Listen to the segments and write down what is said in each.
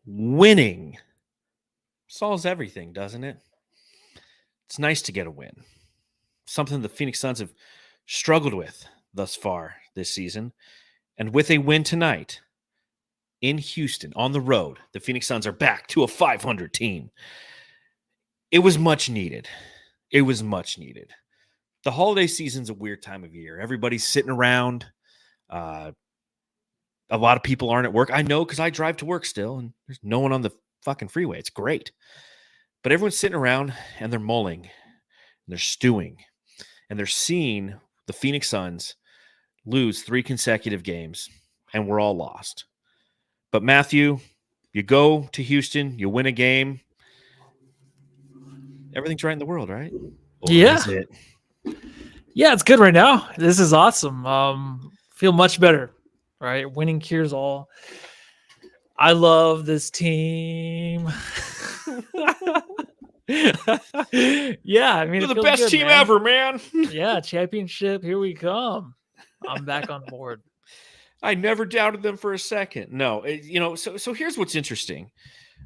winning solves everything, doesn't it? It's nice to get a win. Something the Phoenix Suns have struggled with thus far this season. And with a win tonight in Houston on the road, the Phoenix Suns are back to a 500 team. It was much needed. It was much needed. The holiday season's a weird time of year. Everybody's sitting around. A lot of people aren't at work. I know because I drive to work still, and there's no one on the fucking freeway. It's great. But everyone's sitting around, and they're mulling, and they're stewing, and they're seeing the Phoenix Suns lose 3 consecutive games, and we're all lost. But Matthew, you go to Houston, you win a game. Everything's right in the world, right? Or is it? Yeah, it's good right now. This is awesome. Feel much better, right? Winning cures all. I love this team. Yeah, I mean, you're the best team ever, man. Yeah, championship. Here we come. I'm back on board. I never doubted them for a second. No, so here's what's interesting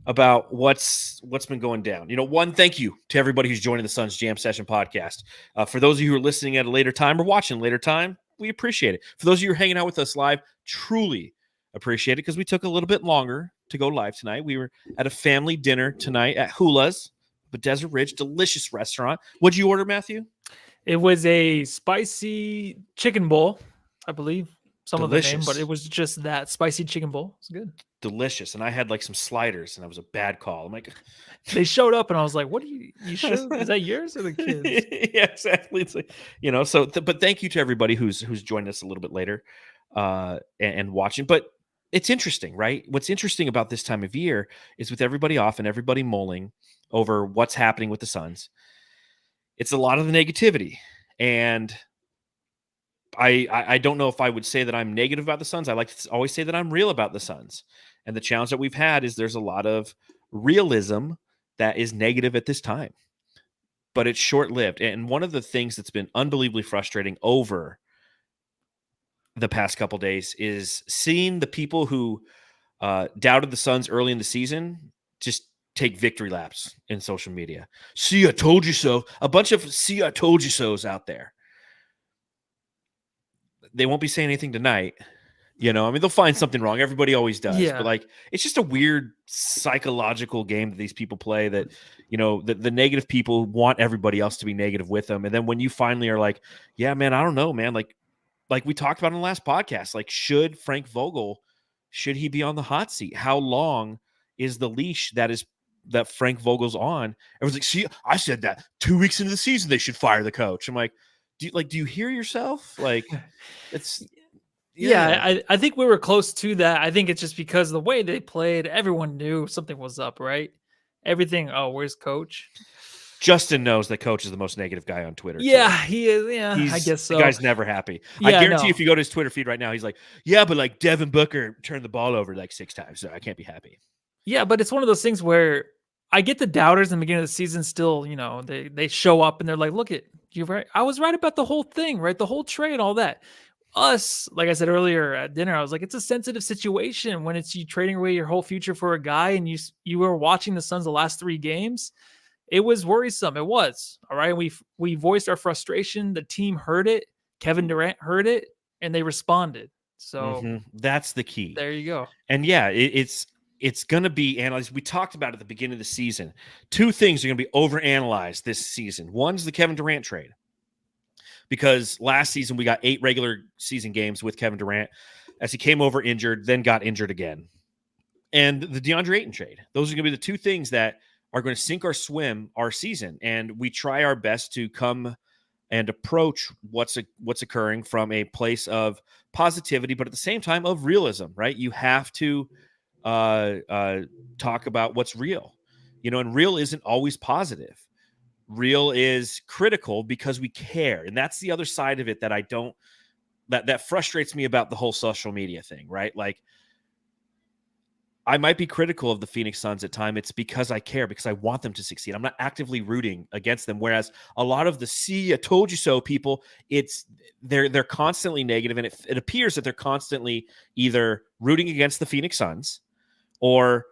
about what's been going down. One, thank you to everybody who's joining the Suns Jam Session podcast. For those of you who are listening at a later time or watching later time, we appreciate it. For those of you who are hanging out with us live, truly appreciate it because we took a little bit longer to go live tonight. We were at a family dinner tonight at Hula's, the Desert Ridge, delicious restaurant. What'd you order, Matthew? It was a spicy chicken bowl, I believe. Some delicious. Of the name, but it was just that spicy chicken bowl. It's good. Delicious. And I had like some sliders, and that was a bad call. I'm like, they showed up, and I was like, "What are you sure? Is that yours or the kids?" Yeah, exactly. It's like, but thank you to everybody who's joined us a little bit later and watching. But it's interesting, right? What's interesting about this time of year is with everybody off and everybody mulling over what's happening with the Suns, it's a lot of the negativity. And I don't know if I would say that I'm negative about the Suns. I like to always say that I'm real about the Suns. And the challenge that we've had is there's a lot of realism that is negative at this time. But it's short-lived. And one of the things that's been unbelievably frustrating over the past couple days is seeing the people who doubted the Suns early in the season just take victory laps in social media. See, I told you so. A bunch of see, I told you so's out there. They won't be saying anything tonight. They'll find something wrong. Everybody always does. Yeah. But it's just a weird psychological game that these people play that, the negative people want everybody else to be negative with them. And then when you finally are like, yeah, man, I don't know, man. Like we talked about in the last podcast, should Frank Vogel, should he be on the hot seat? How long is the leash that Frank Vogel's on? Everyone's like, see, I said that 2 weeks into the season, they should fire the coach. I'm like, do you hear yourself? It's yeah. I think we were close to that. I think it's just because the way they played, everyone knew something was up, right? Everything. Oh, where's coach? Justin knows that coach is the most negative guy on Twitter. Yeah, he is. Yeah, I guess so. The guy's never happy. Yeah, I guarantee if you go to his Twitter feed right now, he's like, yeah, but Devin Booker turned the ball over 6 times, so I can't be happy. Yeah, but it's one of those things where I get the doubters in the beginning of the season still, they show up and they're like, look, you're right. I was right about the whole thing, right? The whole trade, all that. Us, like I said earlier at dinner, I was like, it's a sensitive situation when it's you trading away your whole future for a guy and you were watching the Suns the last 3 games. It was worrisome. It was. All right. We voiced our frustration. The team heard it. Kevin Durant heard it, and they responded. So that's the key. There you go. And yeah, it's going to be analyzed. We talked about at the beginning of the season. 2 things are going to be overanalyzed this season. One's the Kevin Durant trade. Because last season we got 8 regular season games with Kevin Durant as he came over injured, then got injured again. And the DeAndre Ayton trade. Those are going to be the 2 things that are going to sink or swim our season. And we try our best to come and approach what's occurring from a place of positivity, but at the same time of realism, right? You have to talk about what's real, and real isn't always positive. Real is critical because we care. And that's the other side of it that that frustrates me about the whole social media thing, right? I might be critical of the Phoenix Suns at times. It's because I care, because I want them to succeed. I'm not actively rooting against them. Whereas a lot of the see, I told you so people, they're constantly negative, and it appears that they're constantly either rooting against the Phoenix Suns or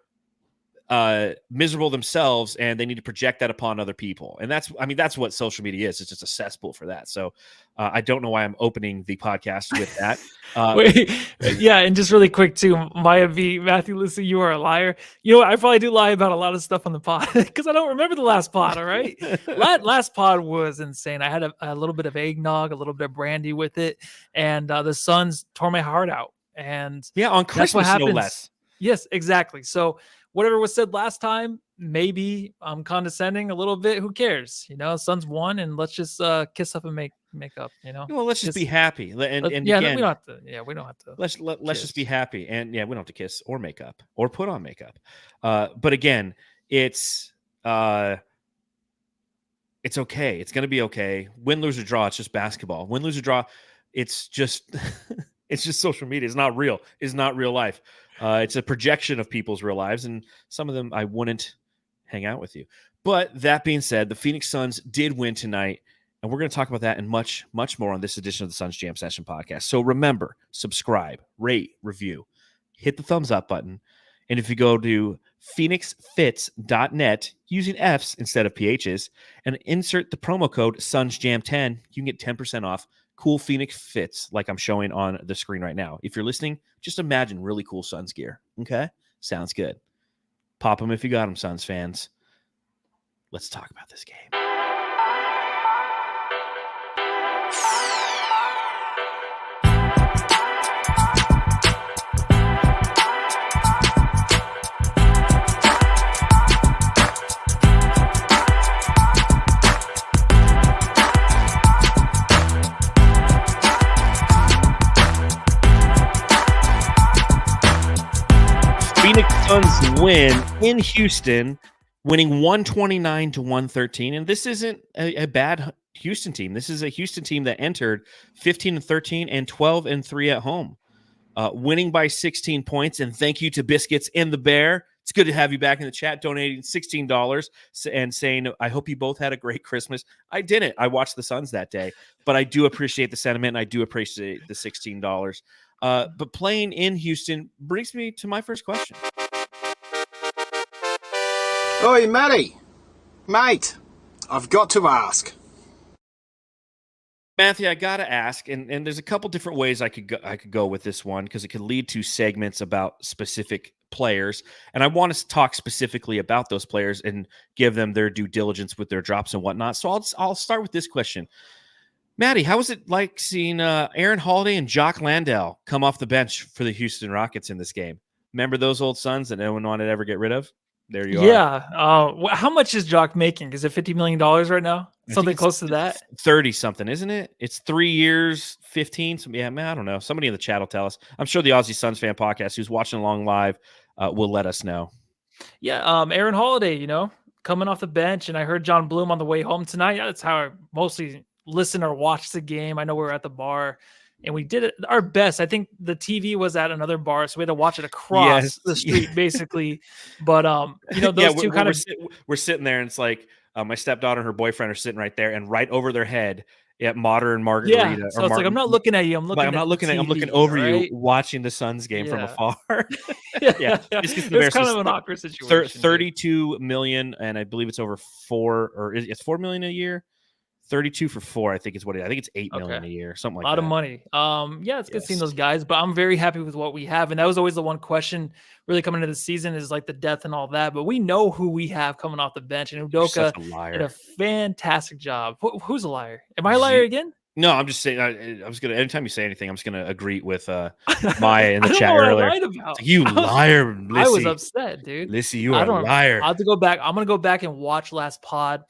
miserable themselves, and they need to project that upon other people. And that's what social media is. It's just a cesspool for that. So I don't know why I'm opening the podcast with that. Wait, yeah, and just really quick too, Maya V, Matthew, listen, you are a liar. You know what? I probably do lie about a lot of stuff on the pod because I don't remember the last pod. All right, last pod was insane. I had a little bit of eggnog, a little bit of brandy with it, and the Suns tore my heart out. And yeah, on that's what Christmas, no happens. less. Yes, exactly. So whatever was said last time, maybe I'm condescending a little bit. Who cares? Suns won, and let's just kiss up and make up. Well, let's just be happy. And yeah, again, we don't have to. Yeah, we don't have to. Let's just be happy. And yeah, we don't have to kiss or make up or put on makeup. But again, it's okay. It's going to be okay. Win, lose, or draw. It's just basketball. Win, lose, or draw. It's just it's just social media. It's not real. It's not real life. It's a projection of people's real lives, and some of them I wouldn't hang out with you. But that being said, the Phoenix Suns did win tonight, and we're going to talk about that and much, much more on this edition of the Suns Jam Session podcast. So remember, subscribe, rate, review, hit the thumbs up button, and if you go to phoenixfits.net using F's instead of PH's and insert the promo code SunsJam10, you can get 10% off cool Phoenix fits like I'm showing on the screen right now. If you're listening, just imagine really cool Suns gear. Okay? Sounds good. Pop them if you got them, Suns fans. Let's talk about this game. Phoenix Suns win in Houston, winning 129-113. And this isn't a bad Houston team. This is a Houston team that entered 15-13 and 12-3 at home, winning by 16 points. And thank you to Biscuits and the Bear. It's good to have you back in the chat, donating $16 and saying, I hope you both had a great Christmas. I didn't. I watched the Suns that day, but I do appreciate the sentiment. And I do appreciate the $16. But playing in Houston brings me to my first question. Oi, Matty. Mate, I've got to ask. Matthew, I got to ask, and there's a couple different ways I could go with this one because it could lead to segments about specific players. And I want to talk specifically about those players and give them their due diligence with their drops and whatnot. So I'll start with this question. Maddie, how was it like seeing Aaron Holiday and Jock Landale come off the bench for the Houston Rockets in this game? Remember those old Suns that no one wanted to ever get rid of? There you are. Yeah. How much is Jock making? Is it $50 million right now? Something close to that? 30 something, isn't it? It's 3 years, 15. So yeah, man, I don't know. Somebody in the chat will tell us. I'm sure the Aussie Suns fan podcast who's watching along live will let us know. Yeah. Aaron Holiday, coming off the bench. And I heard John Bloom on the way home tonight. Yeah, that's how I mostly listen or watch the game. I know we were at the bar and we did it our best. I think the TV was at another bar, so we had to watch it across the street, basically. But those two kind of we're sitting there, and it's like my stepdaughter and her boyfriend are sitting right there, and right over their head at Modern Margarita. Yeah, so it's like I'm not looking at you. I'm looking. I'm looking over you, watching the Suns game from afar. Yeah, it's kind of an awkward situation. 32 million, and I believe it's over it's 4 million a year. 32 for 4, I think is what it is. I think it's 8 million a year, something like that. A lot of money. Yeah, it's good seeing those guys, but I'm very happy with what we have. And that was always the one question really coming into the season is like the depth and all that. But we know who we have coming off the bench. And Udoka did a fantastic job. Who's a liar? Am I a liar again? No, I'm just saying. I was gonna. Anytime you say anything, I'm just gonna agree with Maya in the chat earlier. You liar, Lissy. I was upset, dude. Lissy, you are a liar. I'll have to go back. I'm gonna go back and watch last pod.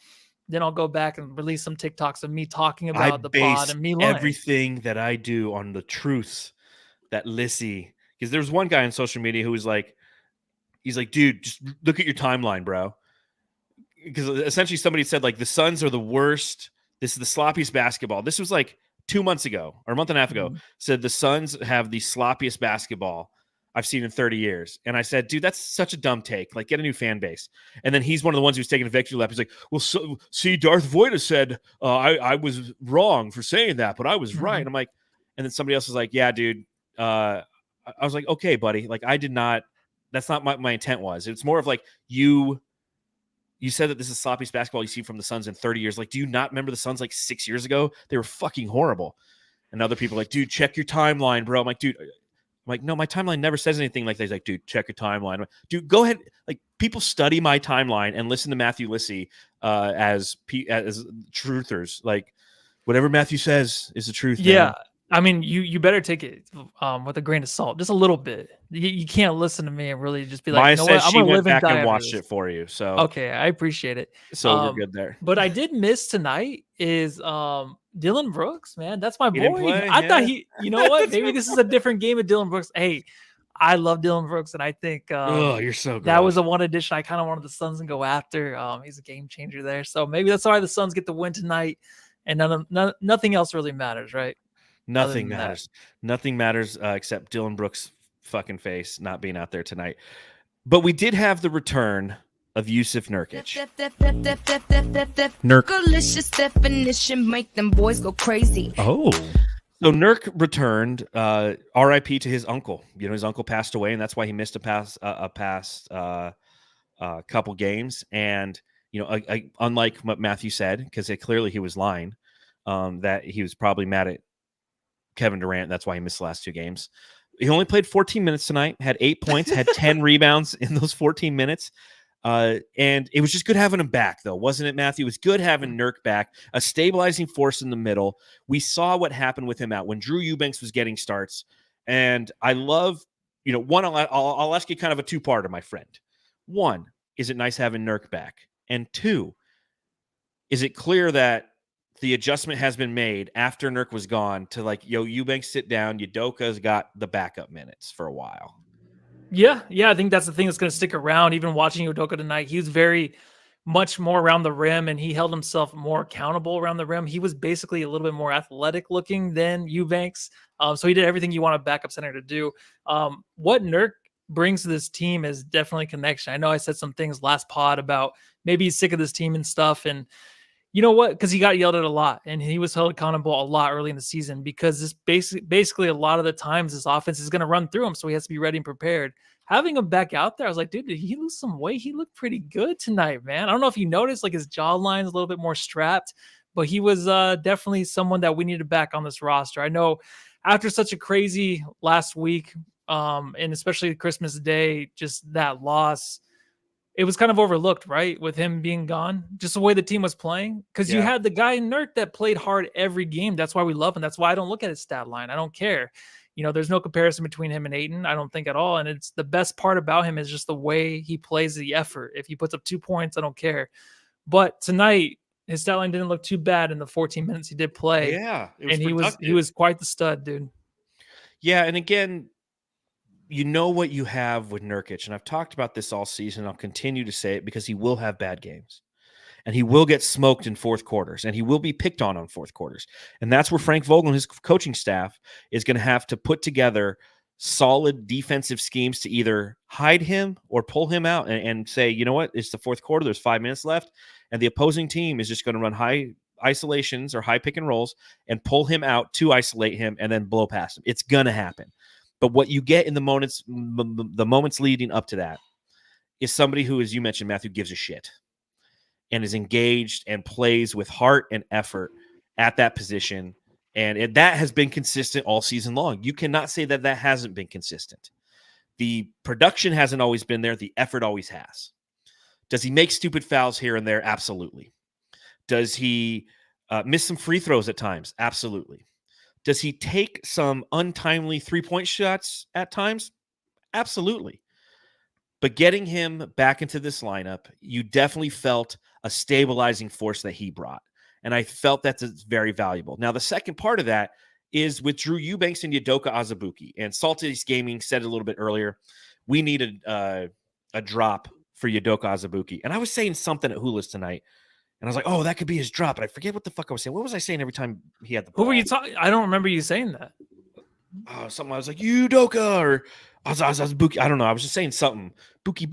Then I'll go back and release some TikToks of me talking about the pod and me lying. Everything that I do on the truths that Lissy, because there's one guy on social media who was like, he's like, dude, just look at your timeline, bro. Because essentially somebody said like the Suns are the worst. This is the sloppiest basketball. This was like 2 months ago or a month and a half ago. Said the Suns have the sloppiest basketball I've seen in 30 years. And I said, dude, that's such a dumb take. Like, get a new fan base. And then he's one of the ones who's taking a victory lap. He's like, well, see, Darth Vader said I was wrong for saying that, but I was right. And I'm like, and then somebody else was like, yeah, dude. I was like, okay, buddy. Like, I did not That's not my intent was. It's more of like you said that this is sloppiest basketball you see from the Suns in 30 years. Like, do you not remember the Suns like 6 years ago? They were fucking horrible. And other people are like, dude, check your timeline, bro. I'm like, dude, no, my timeline never says anything like that. He's like, dude, check your timeline. Dude, go ahead. Like, people study my timeline and listen to Matthew Lissy as truthers. Like, whatever Matthew says is the truth. Yeah. Man. I mean, you better take it with a grain of salt, just a little bit. You can't listen to me and really just be like, Maya you know says what? I'm she gonna went live and back die and after watched this. it for you. So Okay, I appreciate it. So we're good there. But I did miss tonight is Dylan Brooks, man. That's my He didn't boy. play, I thought yeah. you know what? Maybe this is a different game of Dylan Brooks. Hey, I love Dylan Brooks, and I think Oh, you're so good. that was a one addition I kind of wanted the Suns to go after. He's a game changer there. So maybe that's why the Suns get the win tonight, and nothing else really matters, right? Nothing matters. Nothing matters except Dylan Brooks' fucking face not being out there tonight. But we did have the return of Yusuf Nurkic. Delicious definition make them boys go crazy. Oh. So Nurk returned, RIP to his uncle. You know, his uncle passed away, and that's why he missed a past couple games. And, you know, unlike what Matthew said, because clearly he was lying, that he was probably mad at Kevin Durant. That's why he missed the last 2 games. He only played 14 minutes tonight, had 8 points, had 10 rebounds in those 14 minutes. And it was just good having him back, though, wasn't it, Matthew? It was good having Nurk back, a stabilizing force in the middle. We saw what happened with him out when Drew Eubanks was getting starts. And I love, you know, one, I'll ask you kind of a 2-parter, my friend. 1, is it nice having Nurk back? And 2, is it clear that the adjustment has been made after Nurk was gone to like, yo, Eubanks sit down, Udoka's got the backup minutes for a while? Yeah, I think that's the thing that's going to stick around. Even watching Udoka tonight, he was very much more around the rim, and he held himself more accountable around the rim. He was basically a little bit more athletic looking than Eubanks, so he did everything you want a backup center to do. What Nurk brings to this team is definitely connection. I know I said some things last pod about maybe he's sick of this team and stuff, and you know what? Because he got yelled at a lot, and he was held accountable a lot early in the season because this basically a lot of the times this offense is going to run through him, so he has to be ready and prepared. Having him back out there, I was like, dude, did he lose some weight? He looked pretty good tonight, man. I don't know if you noticed, like his jawline's a little bit more strapped, but he was definitely someone that we needed back on this roster. I know after such a crazy last week, and especially Christmas Day, just that loss, it was kind of overlooked, right? With him being gone, just the way the team was playing. Because you had the guy Nurk that played hard every game. That's why we love him. That's why I don't look at his stat line. I don't care. You know, there's no comparison between him and Ayton. I don't think at all. And it's the best part about him is just the way he plays, the effort. If he puts up 2 points, I don't care. But tonight, his stat line didn't look too bad in the 14 minutes he did play. Yeah, and he was quite the stud, dude. Yeah, and again, you know what you have with Nurkic, and I've talked about this all season. I'll continue to say it because he will have bad games, and he will get smoked in fourth quarters, and he will be picked on fourth quarters. And that's where Frank Vogel and his coaching staff is going to have to put together solid defensive schemes to either hide him or pull him out and say, you know what, it's the fourth quarter, there's 5 minutes left, and the opposing team is just going to run high isolations or high pick and rolls and pull him out to isolate him and then blow past him. It's going to happen. But what you get in the moments leading up to that is somebody who, as you mentioned, Matthew, gives a shit and is engaged and plays with heart and effort at that position. And that has been consistent all season long. You cannot say that that hasn't been consistent. The production hasn't always been there. The effort always has. Does he make stupid fouls here and there? Absolutely. Does he miss some free throws at times? Absolutely. Does he take some untimely three-point shots at times? Absolutely. But getting him back into this lineup, you definitely felt a stabilizing force that he brought. And I felt that's very valuable. Now, the second part of that is with Drew Eubanks and Udoka Azubuike. And Salty's Gaming said it a little bit earlier, we needed a drop for Udoka Azubuike. And I was saying something at Hula's tonight. And I was like, oh, that could be his drop. And I forget what the fuck I was saying. What was I saying every time he had the ball? Who were you talking? I don't remember you saying that. Something I was like, Udoka or Azubuike. I don't know. I was just saying something. Bookie.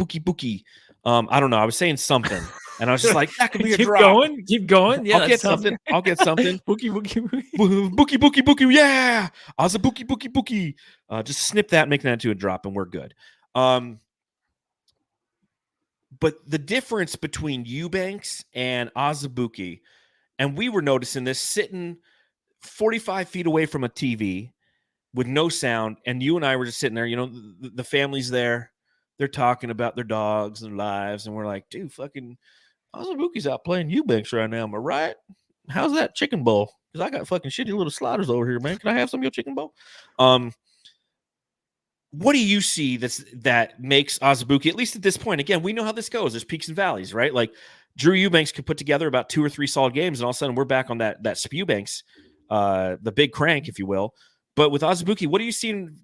I don't know. I was saying something. And I was just like, that could be a drop. Keep going. Yeah, I'll get something. Bookie. Bookie. Yeah. Azubuike. Just snip that, make that into a drop, and we're good. But the difference between Eubanks and Azubuike, and we were noticing this sitting 45 feet away from a TV with no sound, and you and I were just sitting there, the family's there. They're talking about their dogs and their lives, and we're like, dude, fucking Azubuike's out playing Eubanks right now. Am I right? How's that chicken bowl? Because I got fucking shitty little sliders over here, man. Can I have some of your chicken bowl? What do you see that makes Azubuike, at least at this point? Again, we know how this goes. There's peaks and valleys, right? Like Drew Eubanks could put together about 2 or 3 solid games, and all of a sudden we're back on that Spewbanks, the big crank, if you will. But with Azubuike, what are you seeing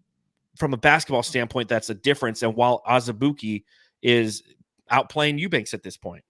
from a basketball standpoint that's a difference? And while Azubuike is outplaying Eubanks at this point.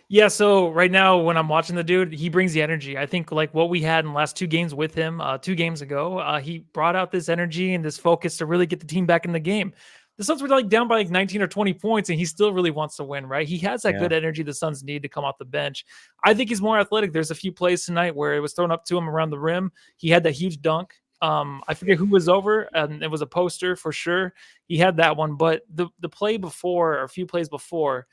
Yeah, so right now when I'm watching the dude, he brings the energy. I think like what we had in the last 2 games with him, 2 games ago, he brought out this energy and this focus to really get the team back in the game. The Suns were like down by like 19 or 20 points, and he still really wants to win, right? He has that good energy the Suns need to come off the bench. I think he's more athletic. There's a few plays tonight where it was thrown up to him around the rim. He had that huge dunk. I forget who was over, and it was a poster for sure. He had that one, but the play before, or a few plays before,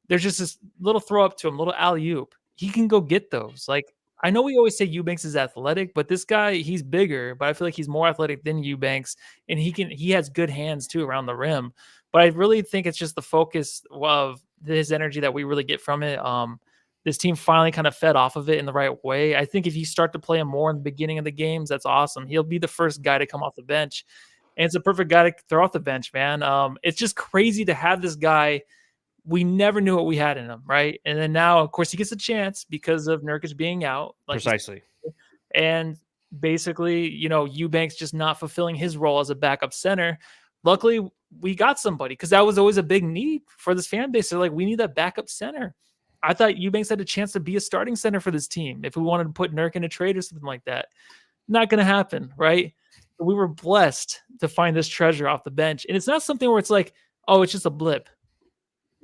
there's just this little throw up to him, little alley-oop. He can go get those. Like, I know we always say Eubanks is athletic, but this guy, he's bigger, but I feel like he's more athletic than Eubanks, and he has good hands too around the rim. But I really think it's just the focus of his energy that we really get from it. This team finally kind of fed off of it in the right way. I think if you start to play him more in the beginning of the games, that's awesome. He'll be the first guy to come off the bench, and it's a perfect guy to throw off the bench, man. It's just crazy to have this guy. We never knew what we had in him, right? And then now, of course, he gets a chance because of Nurkic being out. Precisely. And basically, Eubanks just not fulfilling his role as a backup center. Luckily, we got somebody, because that was always a big need for this fan base. They're like, we need that backup center. I thought Eubanks had a chance to be a starting center for this team if we wanted to put Nurk in a trade or something like that. Not going to happen, right? But we were blessed to find this treasure off the bench. And it's not something where it's like, oh, it's just a blip.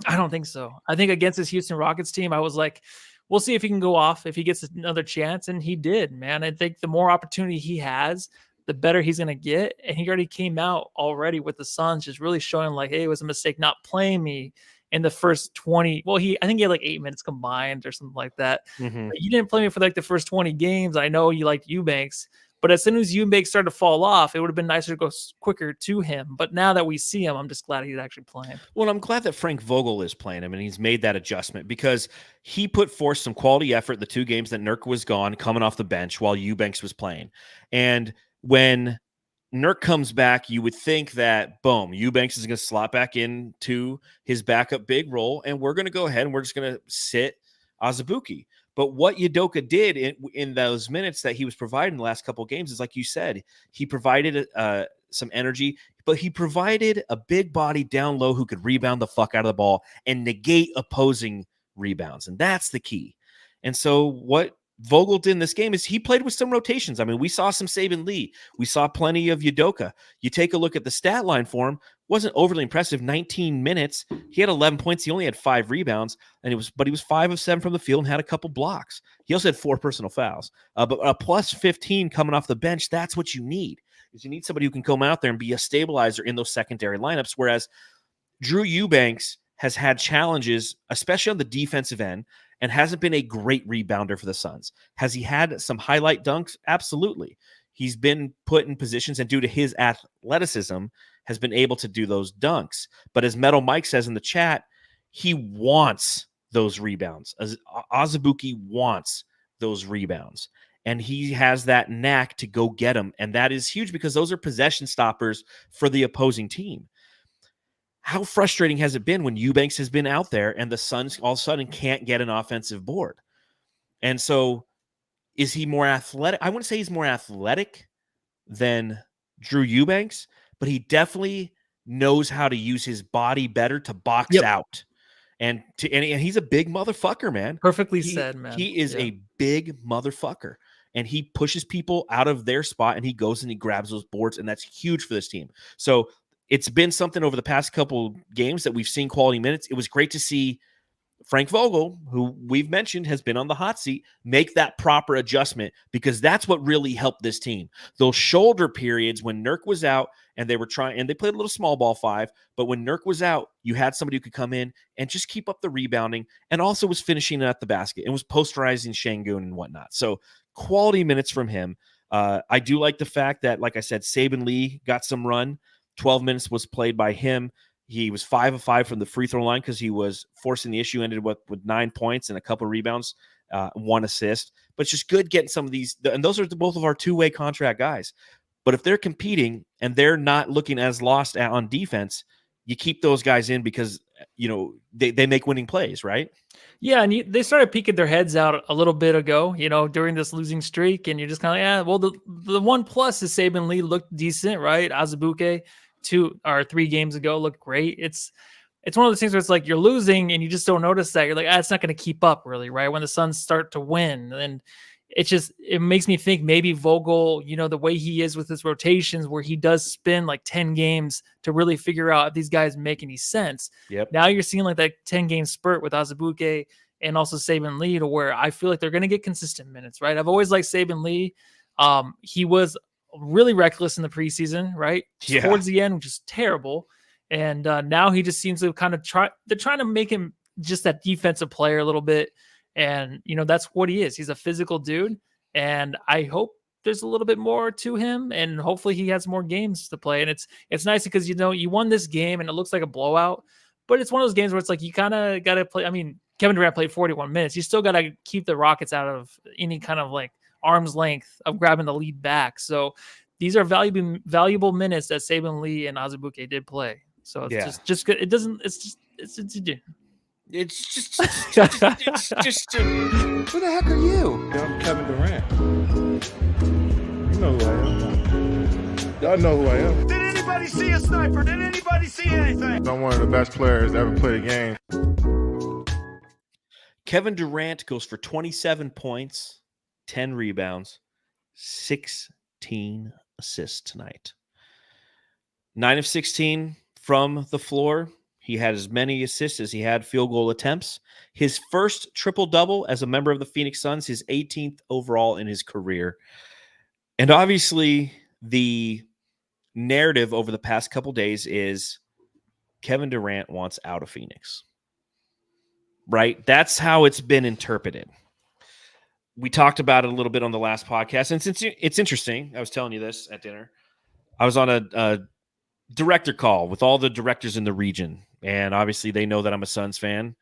I don't think so. I think against this Houston Rockets team, I was like, we'll see if he can go off, if he gets another chance. And he did, man. I think the more opportunity he has, the better he's going to get. And he already came out already with the Suns, just really showing like, hey, it was a mistake not playing me in the first 20. Well, I think he had like 8 minutes combined or something like that. Mm-hmm. You didn't play me for like the first 20 games. I know you liked Eubanks, but as soon as Eubanks started to fall off, it would have been nicer to go quicker to him. But now that we see him, I'm just glad he's actually playing. Well, I'm glad that Frank Vogel is playing him, and he's made that adjustment because he put forth some quality effort the 2 games that Nurk was gone, coming off the bench while Eubanks was playing. And when Nurk comes back, you would think that, boom, Eubanks is going to slot back into his backup big role, and we're going to go ahead and we're just going to sit Azubuike. But what Udoka did in those minutes that he was providing the last couple of games is, like you said, he provided some energy, but he provided a big body down low who could rebound the fuck out of the ball and negate opposing rebounds. And that's the key. And so what Vogel did in this game is he played with some rotations. I mean, we saw some Saban Lee. We saw plenty of Udoka. You take a look at the stat line for him, wasn't overly impressive. 19 minutes. He had 11 points. He only had 5 rebounds, and he was 5 of 7 from the field and had a couple blocks. He also had 4 personal fouls. But a plus 15 coming off the bench, that's what you need. Is you need somebody who can come out there and be a stabilizer in those secondary lineups, whereas Drew Eubanks has had challenges, especially on the defensive end, and hasn't been a great rebounder for the Suns. Has he had some highlight dunks? Absolutely. He's been put in positions, and due to his athleticism, has been able to do those dunks. But as Metal Mike says in the chat, he wants those rebounds. Azubuike wants those rebounds. And he has that knack to go get them. And that is huge because those are possession stoppers for the opposing team. How frustrating has it been when Eubanks has been out there and the Suns all of a sudden can't get an offensive board? And so is he more athletic? I wouldn't say he's more athletic than Drew Eubanks, but he definitely knows how to use his body better to box out. And he's a big motherfucker, man. Perfectly said, man. He is a big motherfucker. And he pushes people out of their spot and he goes and he grabs those boards, and that's huge for this team. So it's been something over the past couple games that we've seen quality minutes. It was great to see Frank Vogel, who we've mentioned has been on the hot seat, make that proper adjustment, because that's what really helped this team. Those shoulder periods when Nurk was out and they played a little small ball 5, but when Nurk was out, you had somebody who could come in and just keep up the rebounding and also was finishing at the basket and was posterizing Şengün and whatnot. So quality minutes from him. I do like the fact that, like I said, Saben Lee got some run. 12 minutes was played by him. He was 5 of 5 from the free throw line because he was forcing the issue, ended with 9 points and a couple of rebounds, 1 assist. But it's just good getting some of these, and those are both of our two-way contract guys. But if they're competing and they're not looking as lost on defense, you keep those guys in because, they make winning plays, right? Yeah, and they started peeking their heads out a little bit ago, during this losing streak, and you're just kind of, well, the one plus is Saben Lee looked decent, right? Azubuike 2 or 3 games ago looked great. It's one of those things where it's like you're losing and you just don't notice that. You're like, it's not going to keep up really, right? When the Suns start to win, and it makes me think maybe Vogel, the way he is with his rotations, where he does spend like 10 games to really figure out if these guys make any sense. Yep. Now you're seeing like that 10-game spurt with Azubuike and also Saben Lee, to where I feel like they're going to get consistent minutes, right? I've always liked Saben Lee. He was really reckless in the preseason, right? Yeah. Towards the end, which is terrible. And now he just seems to kind of they're trying to make him just that defensive player a little bit. And, that's what he is. He's a physical dude. And I hope there's a little bit more to him, and hopefully he has more games to play. And it's nice because, you won this game and it looks like a blowout, but it's one of those games where it's like, you kind of got to play. I mean, Kevin Durant played 41 minutes. You still got to keep the Rockets out of any kind of like arm's length of grabbing the lead back. So these are valuable minutes that Saben Lee and Azubuike did play. So it's just good. It's just Who the heck are you? I'm Kevin Durant. You know who I am. Y'all know who I am. Did anybody see a sniper? Did anybody see anything? I'm one of the best players to ever play the game. Kevin Durant goes for 27 points, 10 rebounds, 16 assists tonight. 9 of 16 from the floor. He had as many assists as he had field goal attempts. His first triple-double as a member of the Phoenix Suns, his 18th overall in his career. And obviously, the narrative over the past couple days is Kevin Durant wants out of Phoenix. Right? That's how it's been interpreted. We talked about it a little bit on the last podcast. And since it's interesting, I was telling you this at dinner. I was on a director call with all the directors in the region. And obviously they know that I'm a Suns fan,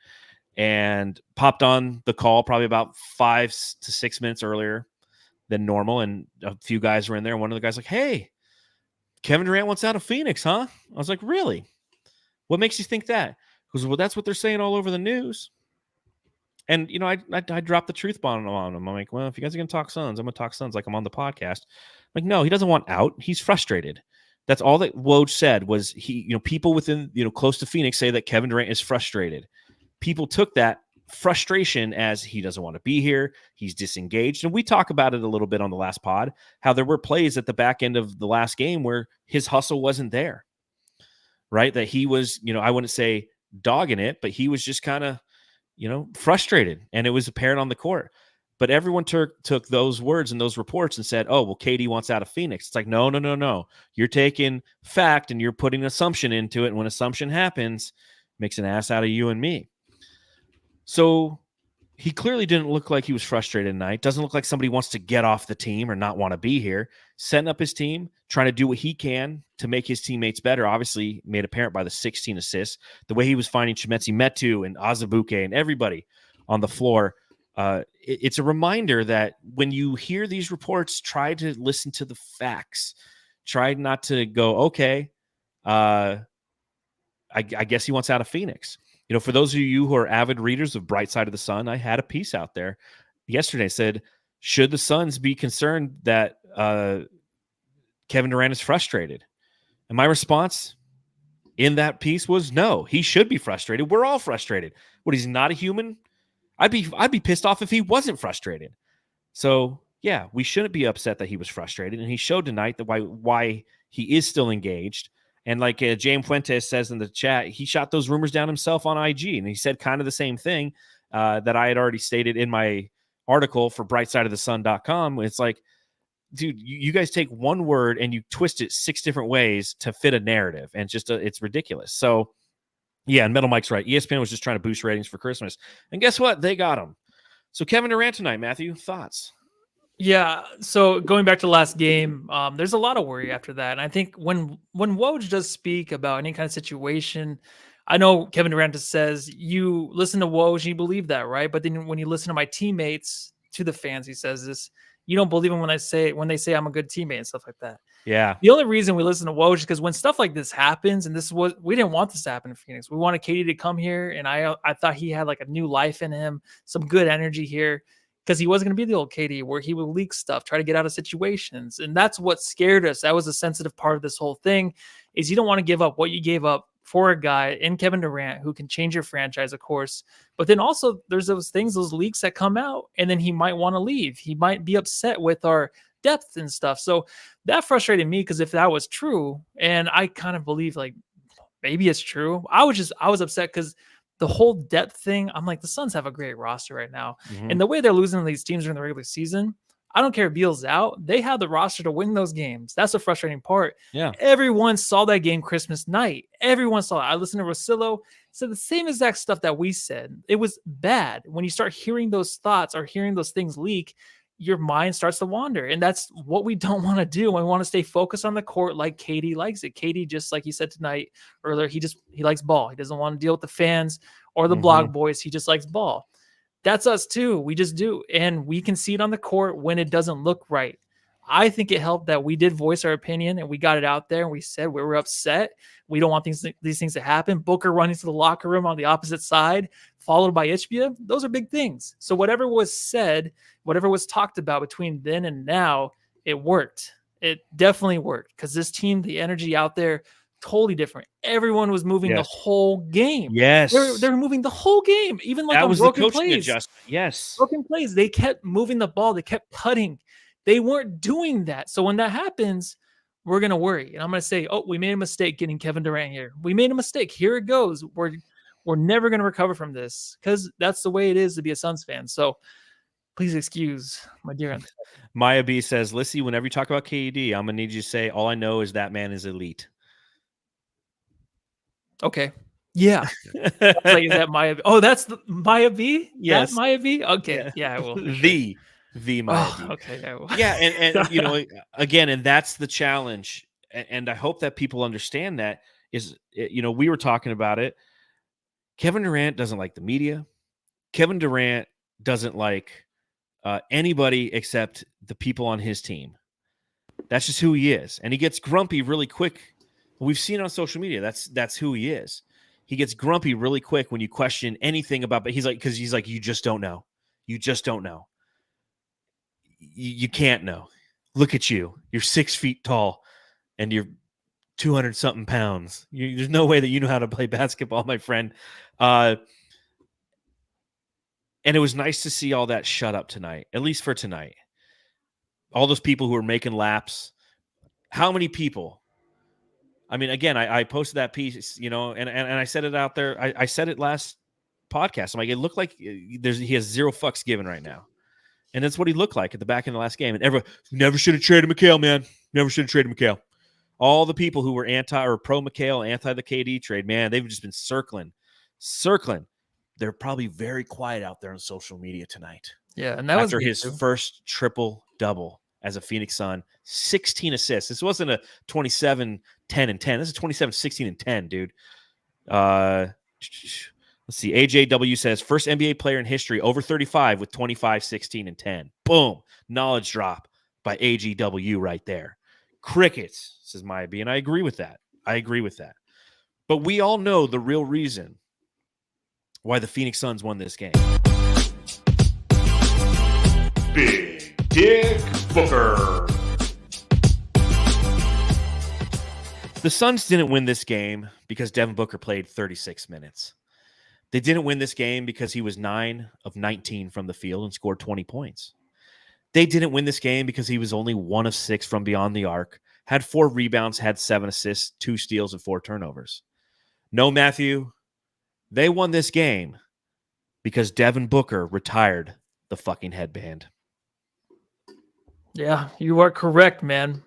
and popped on the call probably about 5 to 6 minutes earlier than normal. And a few guys were in there. And one of the guys like, "Hey, Kevin Durant wants out of Phoenix, huh?" I was like, "Really? What makes you think that?" He goes, "Well, that's what they're saying all over the news." And, I dropped the truth bomb on him. I'm like, "Well, if you guys are going to talk Suns, I'm going to talk Suns like I'm on the podcast." I'm like, no, he doesn't want out. He's frustrated. That's all that Woj said was people within, close to Phoenix say that Kevin Durant is frustrated. People took that frustration as he doesn't want to be here. He's disengaged. And we talk about it a little bit on the last pod, how there were plays at the back end of the last game where his hustle wasn't there, right? That he was, I wouldn't say dogging it, but he was just kind of, frustrated. And it was apparent on the court. But everyone took those words and those reports and said, "Oh, well, KD wants out of Phoenix." It's like, no. You're taking fact and you're putting assumption into it. And when assumption happens, it makes an ass out of you and me. So he clearly didn't look like he was frustrated tonight. Doesn't look like somebody wants to get off the team or not want to be here. Setting up his team, trying to do what he can to make his teammates better. Obviously made apparent by the 16 assists. The way he was finding Chimezie Metu and Azubuike and everybody on the floor. It's a reminder that when you hear these reports, try to listen to the facts. Try not to go, okay, I guess he wants out of Phoenix. For those of you who are avid readers of Bright Side of the Sun, I had a piece out there yesterday said, should the Suns be concerned that Kevin Durant is frustrated? And my response in that piece was no, he should be frustrated. We're all frustrated. What, he's not a human? I'd be pissed off if he wasn't frustrated. So yeah, we shouldn't be upset that he was frustrated. And he showed tonight that why he is still engaged. And like James Fuentes says in the chat, he shot those rumors down himself on IG. And he said kind of the same thing that I had already stated in my article for brightsideofthesun.com. It's like dude, you guys take one word and you twist it 6 different ways to fit a narrative, and it's ridiculous. So, yeah, and Metal Mike's right. ESPN was just trying to boost ratings for Christmas, and guess what? They got them. So, Kevin Durant tonight, Matthew, thoughts? Yeah. So going back to the last game, there's a lot of worry after that. And I think when Woj does speak about any kind of situation, I know Kevin Durant just says you listen to Woj and you believe that, right? But then when you listen to my teammates, to the fans, he says this, you don't believe him when they say I'm a good teammate and stuff like that. Yeah. The only reason we listen to Woj is because when stuff like this happens, and we didn't want this to happen in Phoenix. We wanted Katie to come here, and I thought he had like a new life in him, some good energy here, because he wasn't going to be the old Katie where he would leak stuff, try to get out of situations. And that's what scared us. That was a sensitive part of this whole thing, is you don't want to give up what you gave up for a guy in Kevin Durant who can change your franchise, of course. But then also there's those things, those leaks that come out, and then he might want to leave. He might be upset with our depth and stuff. So that frustrated me, because if that was true, and I kind of believe like maybe it's true, I was upset because the whole depth thing, I'm like, the Suns have a great roster right now. Mm-hmm. And the way they're losing to these teams during the regular season, I don't care if Beal's out. They have the roster to win those games. That's the frustrating part. Yeah. Everyone saw that game Christmas night. Everyone saw it. I listened to Rosillo, said the same exact stuff that we said. It was bad. When you start hearing those thoughts or hearing those things leak, your mind starts to wander. And that's what we don't want to do. We want to stay focused on the court like Katie likes it. Katie, just like he said tonight earlier, he likes ball. He doesn't want to deal with the fans or the blog boys. He just likes ball. That's us too. We just do. And we can see it on the court when it doesn't look right. I think it helped that we did voice our opinion and we got it out there and we said we were upset. We don't want these things to happen. Booker running to the locker room on the opposite side, followed by Ichbia. Those are big things. So whatever was said, whatever was talked about between then and now, it worked. It definitely worked, because this team, the energy out there, totally different. Everyone was moving the whole game. Yes. They're moving the whole game, even like that on was the broken coaching plays. adjustment. Yes. Broken plays. They kept moving the ball. They kept cutting. They weren't doing that. So when that happens, we're going to worry. And I'm going to say, oh, we made a mistake getting Kevin Durant here. We made a mistake. Here it goes. We're never going to recover from this, because that's the way it is to be a Suns fan. So please excuse my dear. Maya B says, Lissy, whenever you talk about KD, I'm going to need you to say, all I know is that man is elite. Okay. Yeah. Like, is that Maya B? Oh, that's the Maya B? Yes. That Maya B? Okay. Yeah, I will. The Maya B. Okay. I will. Yeah, and you know, again, and that's the challenge. And I hope that people understand that is, you know, we were talking about it. Kevin Durant doesn't like the media. Kevin Durant doesn't like anybody except the people on his team. That's just who he is. And he gets grumpy really quick. We've seen it on social media. That's who he is. He gets grumpy really quick when you question anything about, but he's like, you just don't know. You just don't know. You can't know. Look at you. You're 6 feet tall and you're 200 something pounds. There's no way that you know how to play basketball, my friend. And it was nice to see all that shut up tonight, at least for tonight. All those people who were making laps. How many people? I mean, again, I posted that piece, you know, and I said it out there. I said it last podcast. I'm like, it looked like he has zero fucks given right now. And that's what he looked like at the back end of the last game. And everyone, never should have traded McHale, man. Never should have traded McHale. All the people who were anti or pro McHale, anti the KD trade, man, they've just been circling. They're probably very quiet out there on social media tonight. Yeah, and that after was his first triple-double as a Phoenix Sun, 16 assists. This wasn't a 27, 10, and 10. This is 27, 16, and 10, dude. Let's see. AJW says, first NBA player in history over 35 with 25, 16, and 10. Boom. Knowledge drop by AGW right there. Crickets, says Maya B. And I agree with that. But we all know the real reason why the Phoenix Suns won this game. Big Dick Booker. The Suns didn't win this game because Devin Booker played 36 minutes. They didn't win this game because he was 9 of 19 from the field and scored 20 points. They didn't win this game because he was only 1 of 6 from beyond the arc, had 4 rebounds, had 7 assists, 2 steals, and 4 turnovers. No, Matthew, they won this game because Devin Booker retired the fucking headband. Yeah, you are correct, man.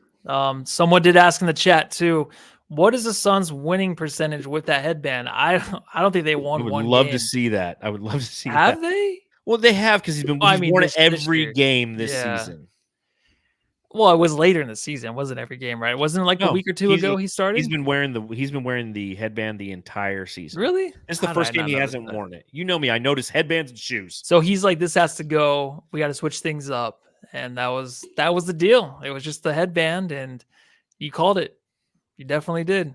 Someone did ask in the chat too. What is the Suns' winning percentage with that headband? I don't think they I won would one love to game. see that. I would love to see that. Have they? Well, they have because I he's mean, worn it this every year. game this Yeah. season. Well, it was later in the season. It wasn't every game, right? Wasn't it like a No, week or two ago he started? He's been wearing the headband the entire season. Really? It's the How did I first game not he notice hasn't that? worn it. You know me. I notice headbands and shoes. So he's like, this has to go. We got to switch things up, and that was the deal. It was just the headband, and you called it. You definitely did.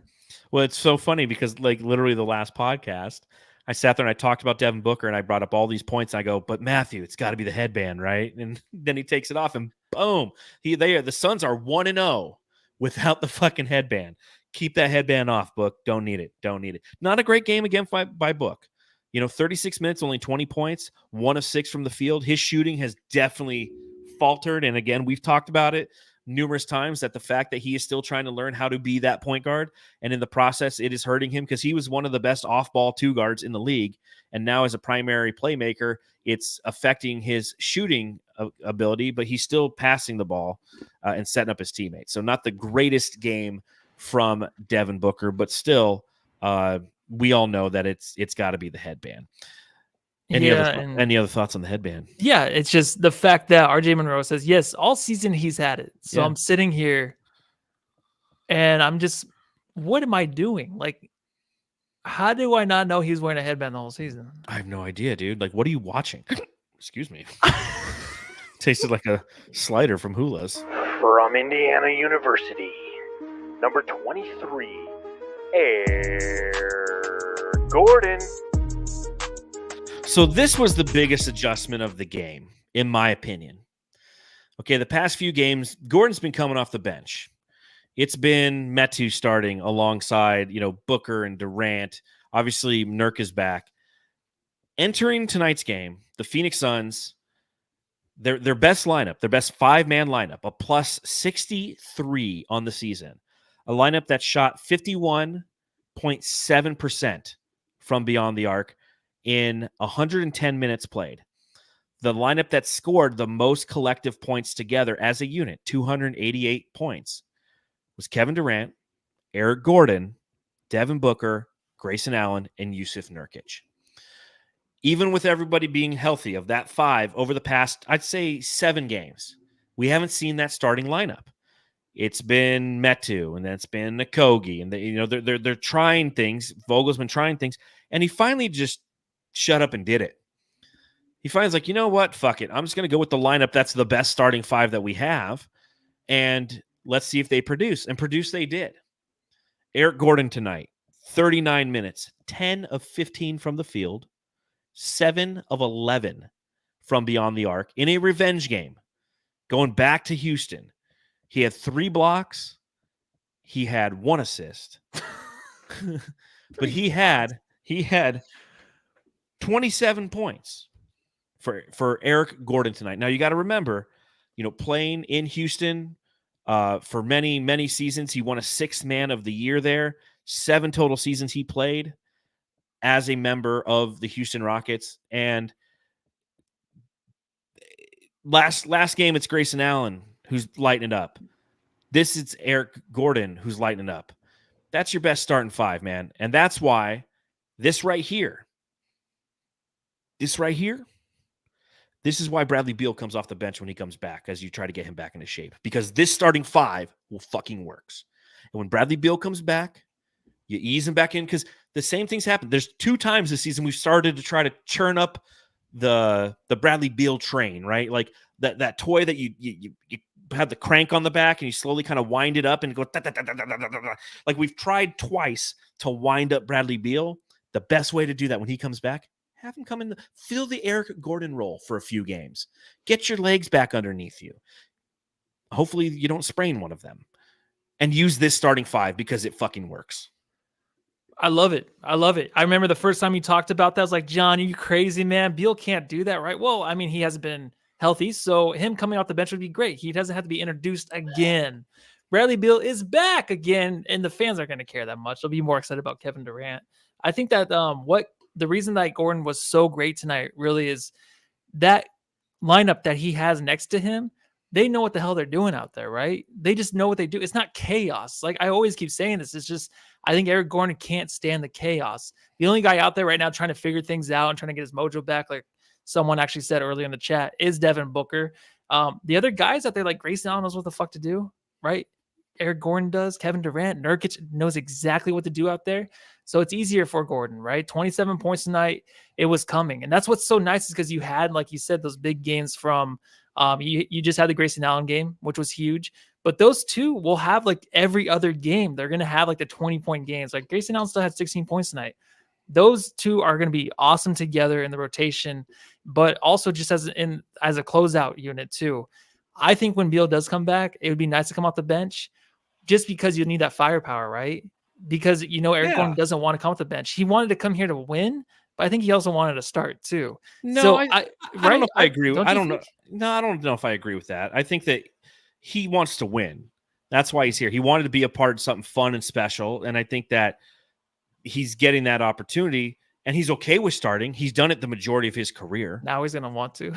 Well, it's so funny because like literally the last podcast, I sat there and I talked about Devin Booker and I brought up all these points. And I go, but Matthew, it's got to be the headband, right? And then he takes it off and boom, the Suns are 1-0 without the fucking headband. Keep that headband off, Book. Don't need it. Don't need it. Not a great game again by Book. 36 minutes, only 20 points, 1 of 6 from the field. His shooting has definitely faltered. And again, we've talked about it numerous times that the fact that he is still trying to learn how to be that point guard, and in the process it is hurting him because he was one of the best off-ball 2 guards in the league, and now as a primary playmaker it's affecting his shooting ability, but he's still passing the ball and setting up his teammates. So not the greatest game from Devin Booker, but still we all know that it's got to be the headband. Any other thoughts on the headband? Yeah, it's just the fact that RJ Monroe says, yes, all season he's had it. So I'm sitting here and I'm just, what am I doing? Like, how do I not know he's wearing a headband the whole season? I have no idea, dude. Like, what are you watching? Excuse me. Tasted like a slider from Hula's. From Indiana University, number 23, Eric Gordon. So this was the biggest adjustment of the game, in my opinion. Okay, the past few games, Gordon's been coming off the bench. It's been Metu starting alongside, Booker and Durant. Obviously, Nurk is back. Entering tonight's game, the Phoenix Suns, their best lineup, their best 5-man lineup, a plus 63 on the season. A lineup that shot 51.7% from beyond the arc in 110 minutes played. The lineup that scored the most collective points together as a unit, 288 points, was Kevin Durant, Eric Gordon, Devin Booker, Grayson Allen, and Yusuf Nurkic. Even with everybody being healthy of that 5 over the past, I'd say 7 games, we haven't seen that starting lineup. It's been Metu, and then it's been Nkogi, and they're trying things. Vogel's been trying things, and he finally just shut up and did it. He finds like, you know what? Fuck it. I'm just going to go with the lineup that's the best starting 5 that we have, and let's see if they produce. And produce they did. Eric Gordon tonight, 39 minutes, 10 of 15 from the field, 7 of 11 from beyond the arc in a revenge game. Going back to Houston, he had 3 blocks. He had 1 assist. But he had 27 points for Eric Gordon tonight. Now you got to remember, playing in Houston for many, many seasons, he won a 6th man of the year there. 7 total seasons he played as a member of the Houston Rockets. And last game, it's Grayson Allen who's lighting it up. This is Eric Gordon who's lighting it up. That's your best starting 5, man. And that's why this right here, this is why Bradley Beal comes off the bench when he comes back, as you try to get him back into shape, because this starting 5 will fucking works. And when Bradley Beal comes back, you ease him back in, because the same things happen. There's 2 times this season we've started to try to churn up the Bradley Beal train, right? Like that toy that you have the crank on the back and you slowly kind of wind it up and go da, da, da, da, da, da, da, da. Like we've tried twice to wind up Bradley Beal. The best way to do that when he comes back, have him come in, fill the Eric Gordon role for a few games. Get your legs back underneath you. Hopefully you don't sprain one of them. And use this starting 5 because it fucking works. I love it. I remember the first time you talked about that, I was like, John, are you crazy, man? Beal can't do that, right? Well, I mean, he hasn't been healthy, so him coming off the bench would be great. He doesn't have to be introduced again. Bradley Beal is back again, and the fans aren't going to care that much. They'll be more excited about Kevin Durant. I think that the reason that Gordon was so great tonight really is that lineup that he has next to him they know what the hell they're doing out there, right? They just know what they do. It's not chaos. Like I always keep saying this. It's just I think Eric Gordon can't stand the chaos. The only guy out there right now trying to figure things out and trying to get his mojo back, like someone actually said earlier in the chat, is Devin Booker. The other guys out there, like Grayson Allen knows what the fuck to do, right? Eric Gordon does. Kevin Durant, Nurkic knows exactly what to do out there. So it's easier for Gordon, right? 27 points tonight. It was coming. And that's what's so nice is because you had, like you said, those big games from you just had the Grayson Allen game, which was huge. But those two will have like every other game. They're going to have like the 20-point games. Like Grayson Allen still had 16 points tonight. Those two are going to be awesome together in the rotation, but also just as a closeout unit too. I think when Beal does come back, it would be nice to come off the bench just because you need that firepower, right? Because, Eric Gordon doesn't want to come off the bench. He wanted to come here to win, but I think he also wanted to start too. No, so I don't know if I agree. I don't know. Think? No, I don't know if I agree with that. I think that he wants to win. That's why he's here. He wanted to be a part of something fun and special. And I think that he's getting that opportunity and he's okay with starting. He's done it the majority of his career. Now he's going to want to.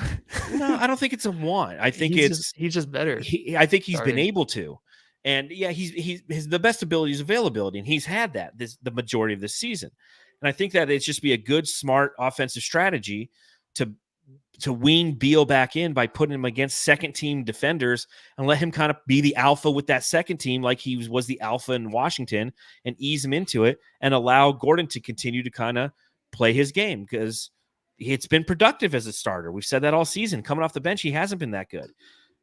No, I don't think it's a want. I think he's just better. I think he's been able to. And yeah, he's the best ability is availability. And he's had that the majority of this season. And I think that it's just be a good, smart offensive strategy to wean Beal back in by putting him against second-team defenders and let him kind of be the alpha with that second team like he was the alpha in Washington and ease him into it and allow Gordon to continue to kind of play his game because it's been productive as a starter. We've said that all season. Coming off the bench, he hasn't been that good.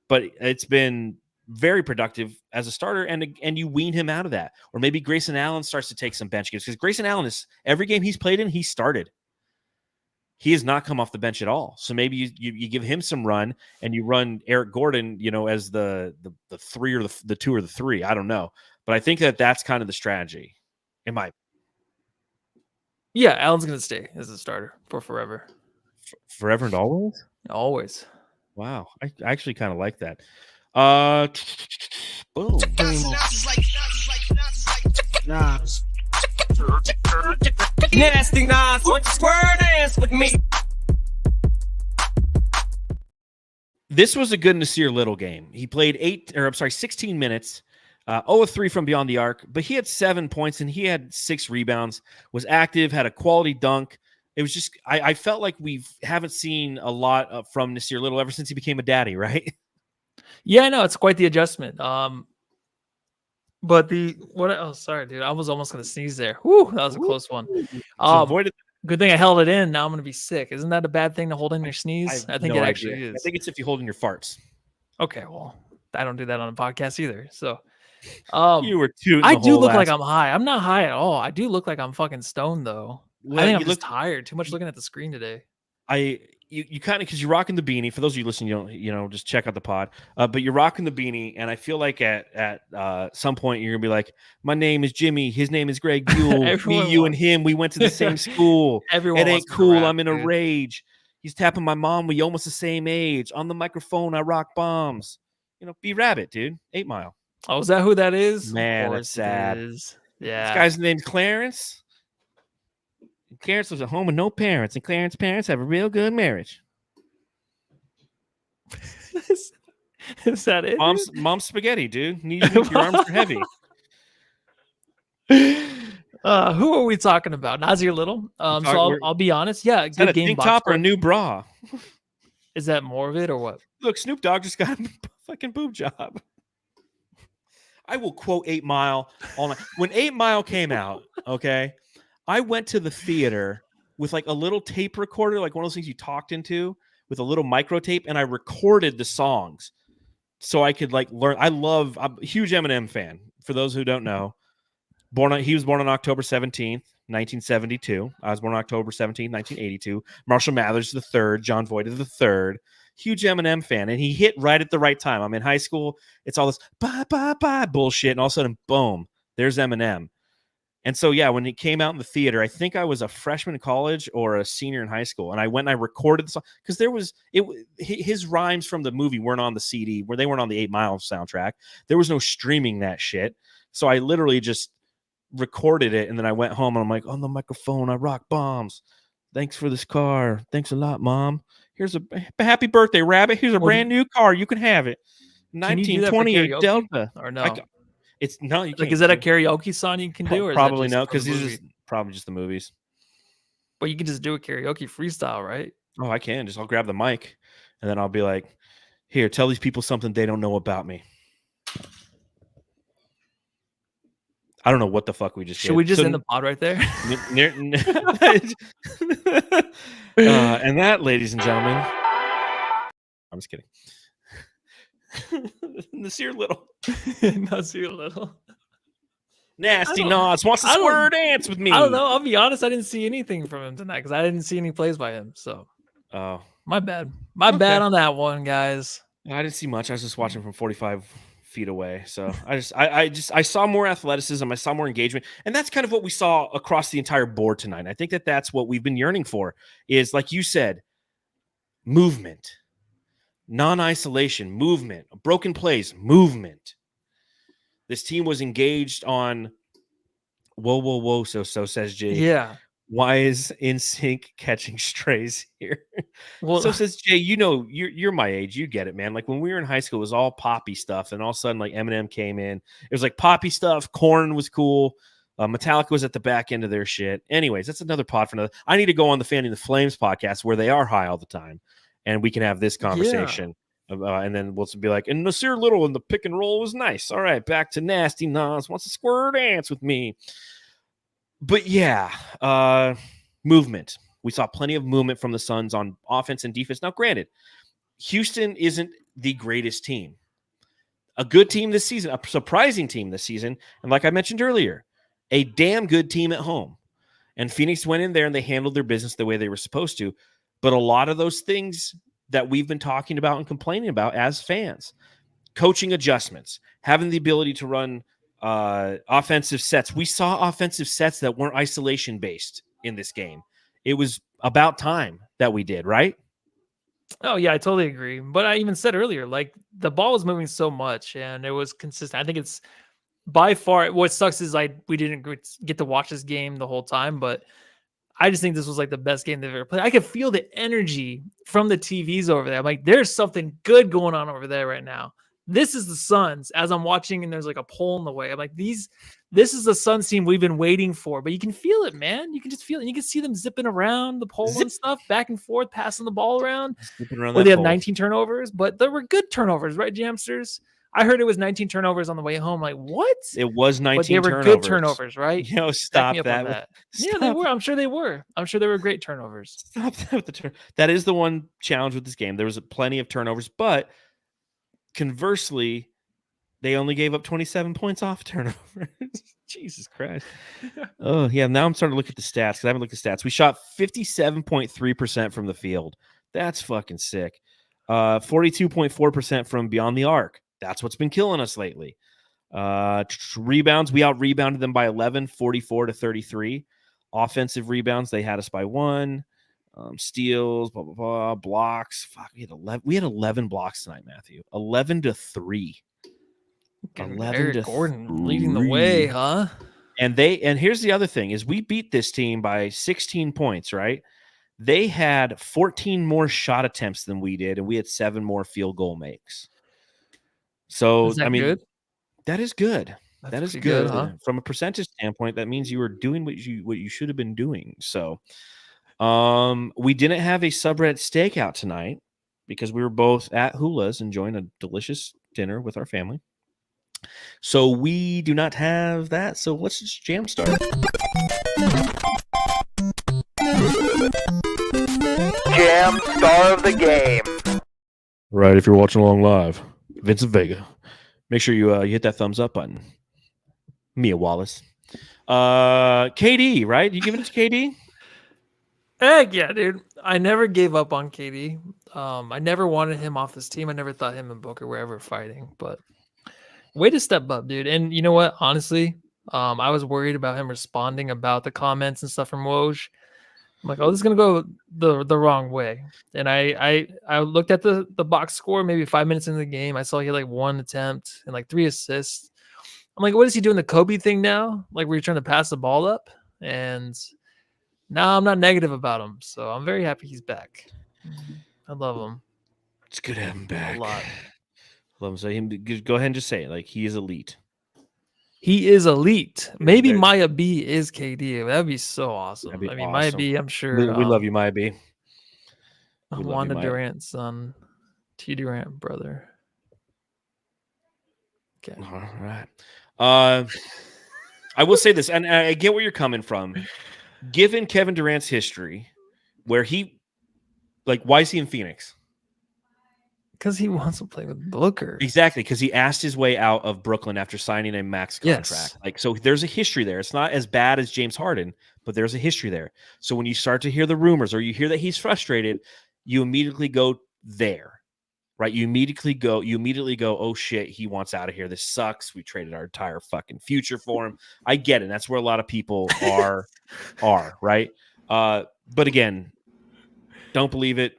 But it's been very productive as a starter, and you wean him out of that. Or maybe Grayson Allen starts to take some bench games because Grayson Allen is every game he's played in, he started. He has not come off the bench at all. So maybe you give him some run and you run Eric Gordon, as the 3 or the 2 or the 3. I don't know. But I think that's kind of the strategy. Yeah, Allen's going to stay as a starter for forever. Forever and always? Always. Wow. I actually kind of like that. Boom. Nah. Nasty Nas, what you square dance with me? This was a good Nasir Little game. He played 16 minutes, 0 of 3 from beyond the arc, but he had 7 points and he had 6 rebounds, was active, had a quality dunk. It was just, I felt like we haven't seen a lot from Nasir Little ever since he became a daddy, right? Yeah, no, it's quite the adjustment. But sorry, dude. I was almost going to sneeze there. Whew, that was a close one. Good thing I held it in. Now I'm going to be sick. Isn't that a bad thing to hold in your sneeze? I think it actually is. I think it's if you hold in your farts. Okay, well, I don't do that on a podcast either. So, you were too. I do look like I'm high. I'm not high at all. I do look like I'm fucking stoned though. I think I'm just tired. Too much looking at the screen today. You kind of, because you're rocking the beanie. For those of you listening, you don't, just check out the pod. But you're rocking the beanie, and I feel like at some point you're gonna be like, "My name is Jimmy. His name is Greg Buell. Me, you, and him. We went to the same school. Everyone, it ain't cool. I'm in a rage. He's tapping my mom. We almost the same age. On the microphone, I rock bombs. B Rabbit, dude. 8 Mile. Oh, is that who that is? Man, that's sad. Yeah. This guy's name's Clarence. Clarence was at home with no parents, and Clarence's parents have a real good marriage. Is that it? Mom's spaghetti, dude. Your arms are heavy. Who are we talking about? Nasir Little. I'll be honest. Yeah, good a game. Tank top or a new bra? Is that more of it or what? Look, Snoop Dogg just got a fucking boob job. I will quote 8 Mile all night. When 8 Mile came out, okay, I went to the theater with like a little tape recorder, like one of those things you talked into with a little micro tape, and I recorded the songs so I could like learn. I'm a huge Eminem fan. For those who don't know, he was born on October 17th, 1972. I was born on October 17th, 1982. Marshall Mathers III, John Voight III. Huge Eminem fan, and he hit right at the right time. I'm in high school. It's all this bye, bye, bye bullshit, and all of a sudden, boom, there's Eminem. And so, yeah, when it came out in the theater, I think I was a freshman in college or a senior in high school. And I went and I recorded the song because his rhymes from the movie weren't on the CD, where they weren't on the 8 Mile soundtrack. There was no streaming that shit. So I literally just recorded it. And then I went home and I'm like, on the microphone, I rock bombs. Thanks for this car. Thanks a lot, Mom. Here's a happy birthday, Rabbit. Here's a Well, brand new car. You can have it. Can you do that for 1928 karaoke Delta. or no? It's no, you can't. Like, is that a karaoke song you can do, or is that Probably just no, for the because these are movie? just probably just the movies. But you can just do a karaoke freestyle, right? Oh, I can. I'll grab the mic and then I'll be like, here, tell these people something they don't know about me. I don't know what the fuck we just Should did. we just So end the pod right there? and that, ladies and gentlemen, I'm just kidding. Nasir Little. Nasir Little. Nasty Nas wants to square dance with me. I don't know. I'll be honest. I didn't see anything from him tonight because I didn't see any plays by him. So, my bad. My bad on that one, guys. I didn't see much. I was just watching from 45 feet away. So I saw more athleticism. I saw more engagement, and that's kind of what we saw across the entire board tonight. I think that's what we've been yearning for. Is, like you said, movement, non-isolation, movement, broken plays, movement. This team was engaged on whoa. So says Jay. Yeah. Why is NSYNC catching strays here? Well, so says Jay, you're my age. You get it, man. Like when we were in high school, it was all poppy stuff. And all of a sudden, like Eminem came in. It was like poppy stuff. Korn was cool. Metallica was at the back end of their shit. Anyways, that's another pod for another. I need to go on the Fanning the Flames podcast where they are high all the time. And we can have this conversation. Yeah. And then we'll be like, and Nasir Little in the pick and roll was nice. All right, back to Nasty Nas wants to square dance with me. But yeah, movement. We saw plenty of movement from the Suns on offense and defense. Now, granted, Houston isn't the greatest team. A good team this season, a surprising team this season. And like I mentioned earlier, a damn good team at home. And Phoenix went in there and they handled their business the way they were supposed to. But a lot of those things that we've been talking about and complaining about as fans, coaching adjustments, having the ability to run offensive sets. We saw offensive sets that weren't isolation based in this game. It was about time that we did, right? Oh yeah, I totally agree. But I even said earlier, like the ball was moving so much and it was consistent. I think it's by far what sucks is we didn't get to watch this game the whole time, but I just think this was like the best game they've ever played. I could feel the energy from the TVs over there. I'm like, there's something good going on over there right now. This is the Suns as I'm watching, and there's like a pole in the way. I'm like, this is the Suns team we've been waiting for, but you can feel it, man. You can just feel it. You can see them zipping around the pole and stuff, back and forth, passing the ball around. They have 19 turnovers, but there were good turnovers, right, Jamsters? I heard it was 19 turnovers on the way home. Like, what? It was 19 but they were turnovers. Good turnovers, right? Stop that. Yeah, they were. I'm sure they were. I'm sure they were great turnovers. Stop that with the turn. That is the one challenge with this game. There was plenty of turnovers, but conversely, they only gave up 27 points off turnovers. Jesus Christ. Oh, yeah. Now I'm starting to look at the stats because I haven't looked at the stats. We shot 57.3% from the field. That's fucking sick. 42.4% from beyond the arc. That's what's been killing us lately. Rebounds, we out-rebounded them by 11, 44-33. Offensive rebounds, they had us by 1. Steals, blah, blah, blah. Blocks. Fuck, we had 11 blocks tonight, Matthew. 11-3. 11 Gordon leading the way, huh? And here's the other thing is we beat this team by 16 points, right? They had 14 more shot attempts than we did, and we had 7 more field goal makes. So, I mean, good? That is good. That is good. Huh? From a percentage standpoint, that means you were doing what you should have been doing. So, we didn't have a Subreddit stakeout tonight because we were both at Hula's enjoying a delicious dinner with our family. So we do not have that. So let's just jam start. Jam star of the game. Right, if you're watching along live, Vincent Vega. Make sure you hit that thumbs up button. Mia Wallace. KD, right? You giving it to KD? Heck yeah, dude. I never gave up on KD. I never wanted him off this team. I never thought him and Booker were ever fighting, but way to step up, dude. And you know what? Honestly, I was worried about him responding about the comments and stuff from Woj. I'm like, oh, this is gonna go the wrong way. And I looked at the box score maybe 5 minutes into the game. I saw he had like 1 attempt and like 3 assists. I'm like, what is he doing? The Kobe thing now? Like, where you're trying to pass the ball up? And No, I'm not negative about him, so I'm very happy he's back. I love him It's good to have him back. a lot. Love him. So go ahead and just say it. Like, he is elite. He is elite. Maybe Very- Maya B is KD. That'd be so awesome. That'd be I mean, Maya awesome. B, I'm sure. We love you, Maya B. We love you, Wanda Maya. Durant's son, T Durant brother. Okay. All right. I will say this, and I get where you're coming from. Given Kevin Durant's history, where why is he in Phoenix? Because he wants to play with Booker. Exactly, because he asked his way out of Brooklyn after signing a max contract. Yes. Like, so there's a history there. It's not as bad as James Harden, but there's a history there. So when you start to hear the rumors or you hear that he's frustrated, you immediately go there, right? You immediately go, oh shit, he wants out of here. This sucks. We traded our entire fucking future for him. I get it. That's where a lot of people are, right? But again, don't believe it.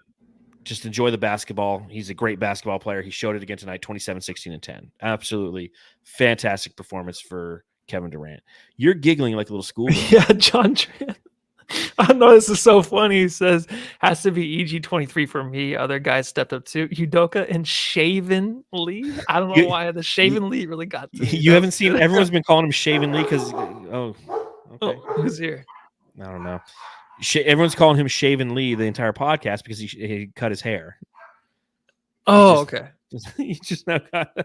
Just enjoy the basketball. He's a great basketball player. He showed it again tonight, 27, 16, and 10. Absolutely fantastic performance for Kevin Durant. You're giggling like a little school. Yeah, John Trent. I know this is so funny. He says, has to be EG23 for me. Other guys stepped up too. Udoka and Shaven Lee. I don't know why the Shaven Lee really got to me. You haven't seen, everyone's been calling him Shaven Lee because, okay. Oh, who's here? I don't know. Everyone's calling him Shaven Lee the entire podcast because he cut his hair. Oh, okay. He just now got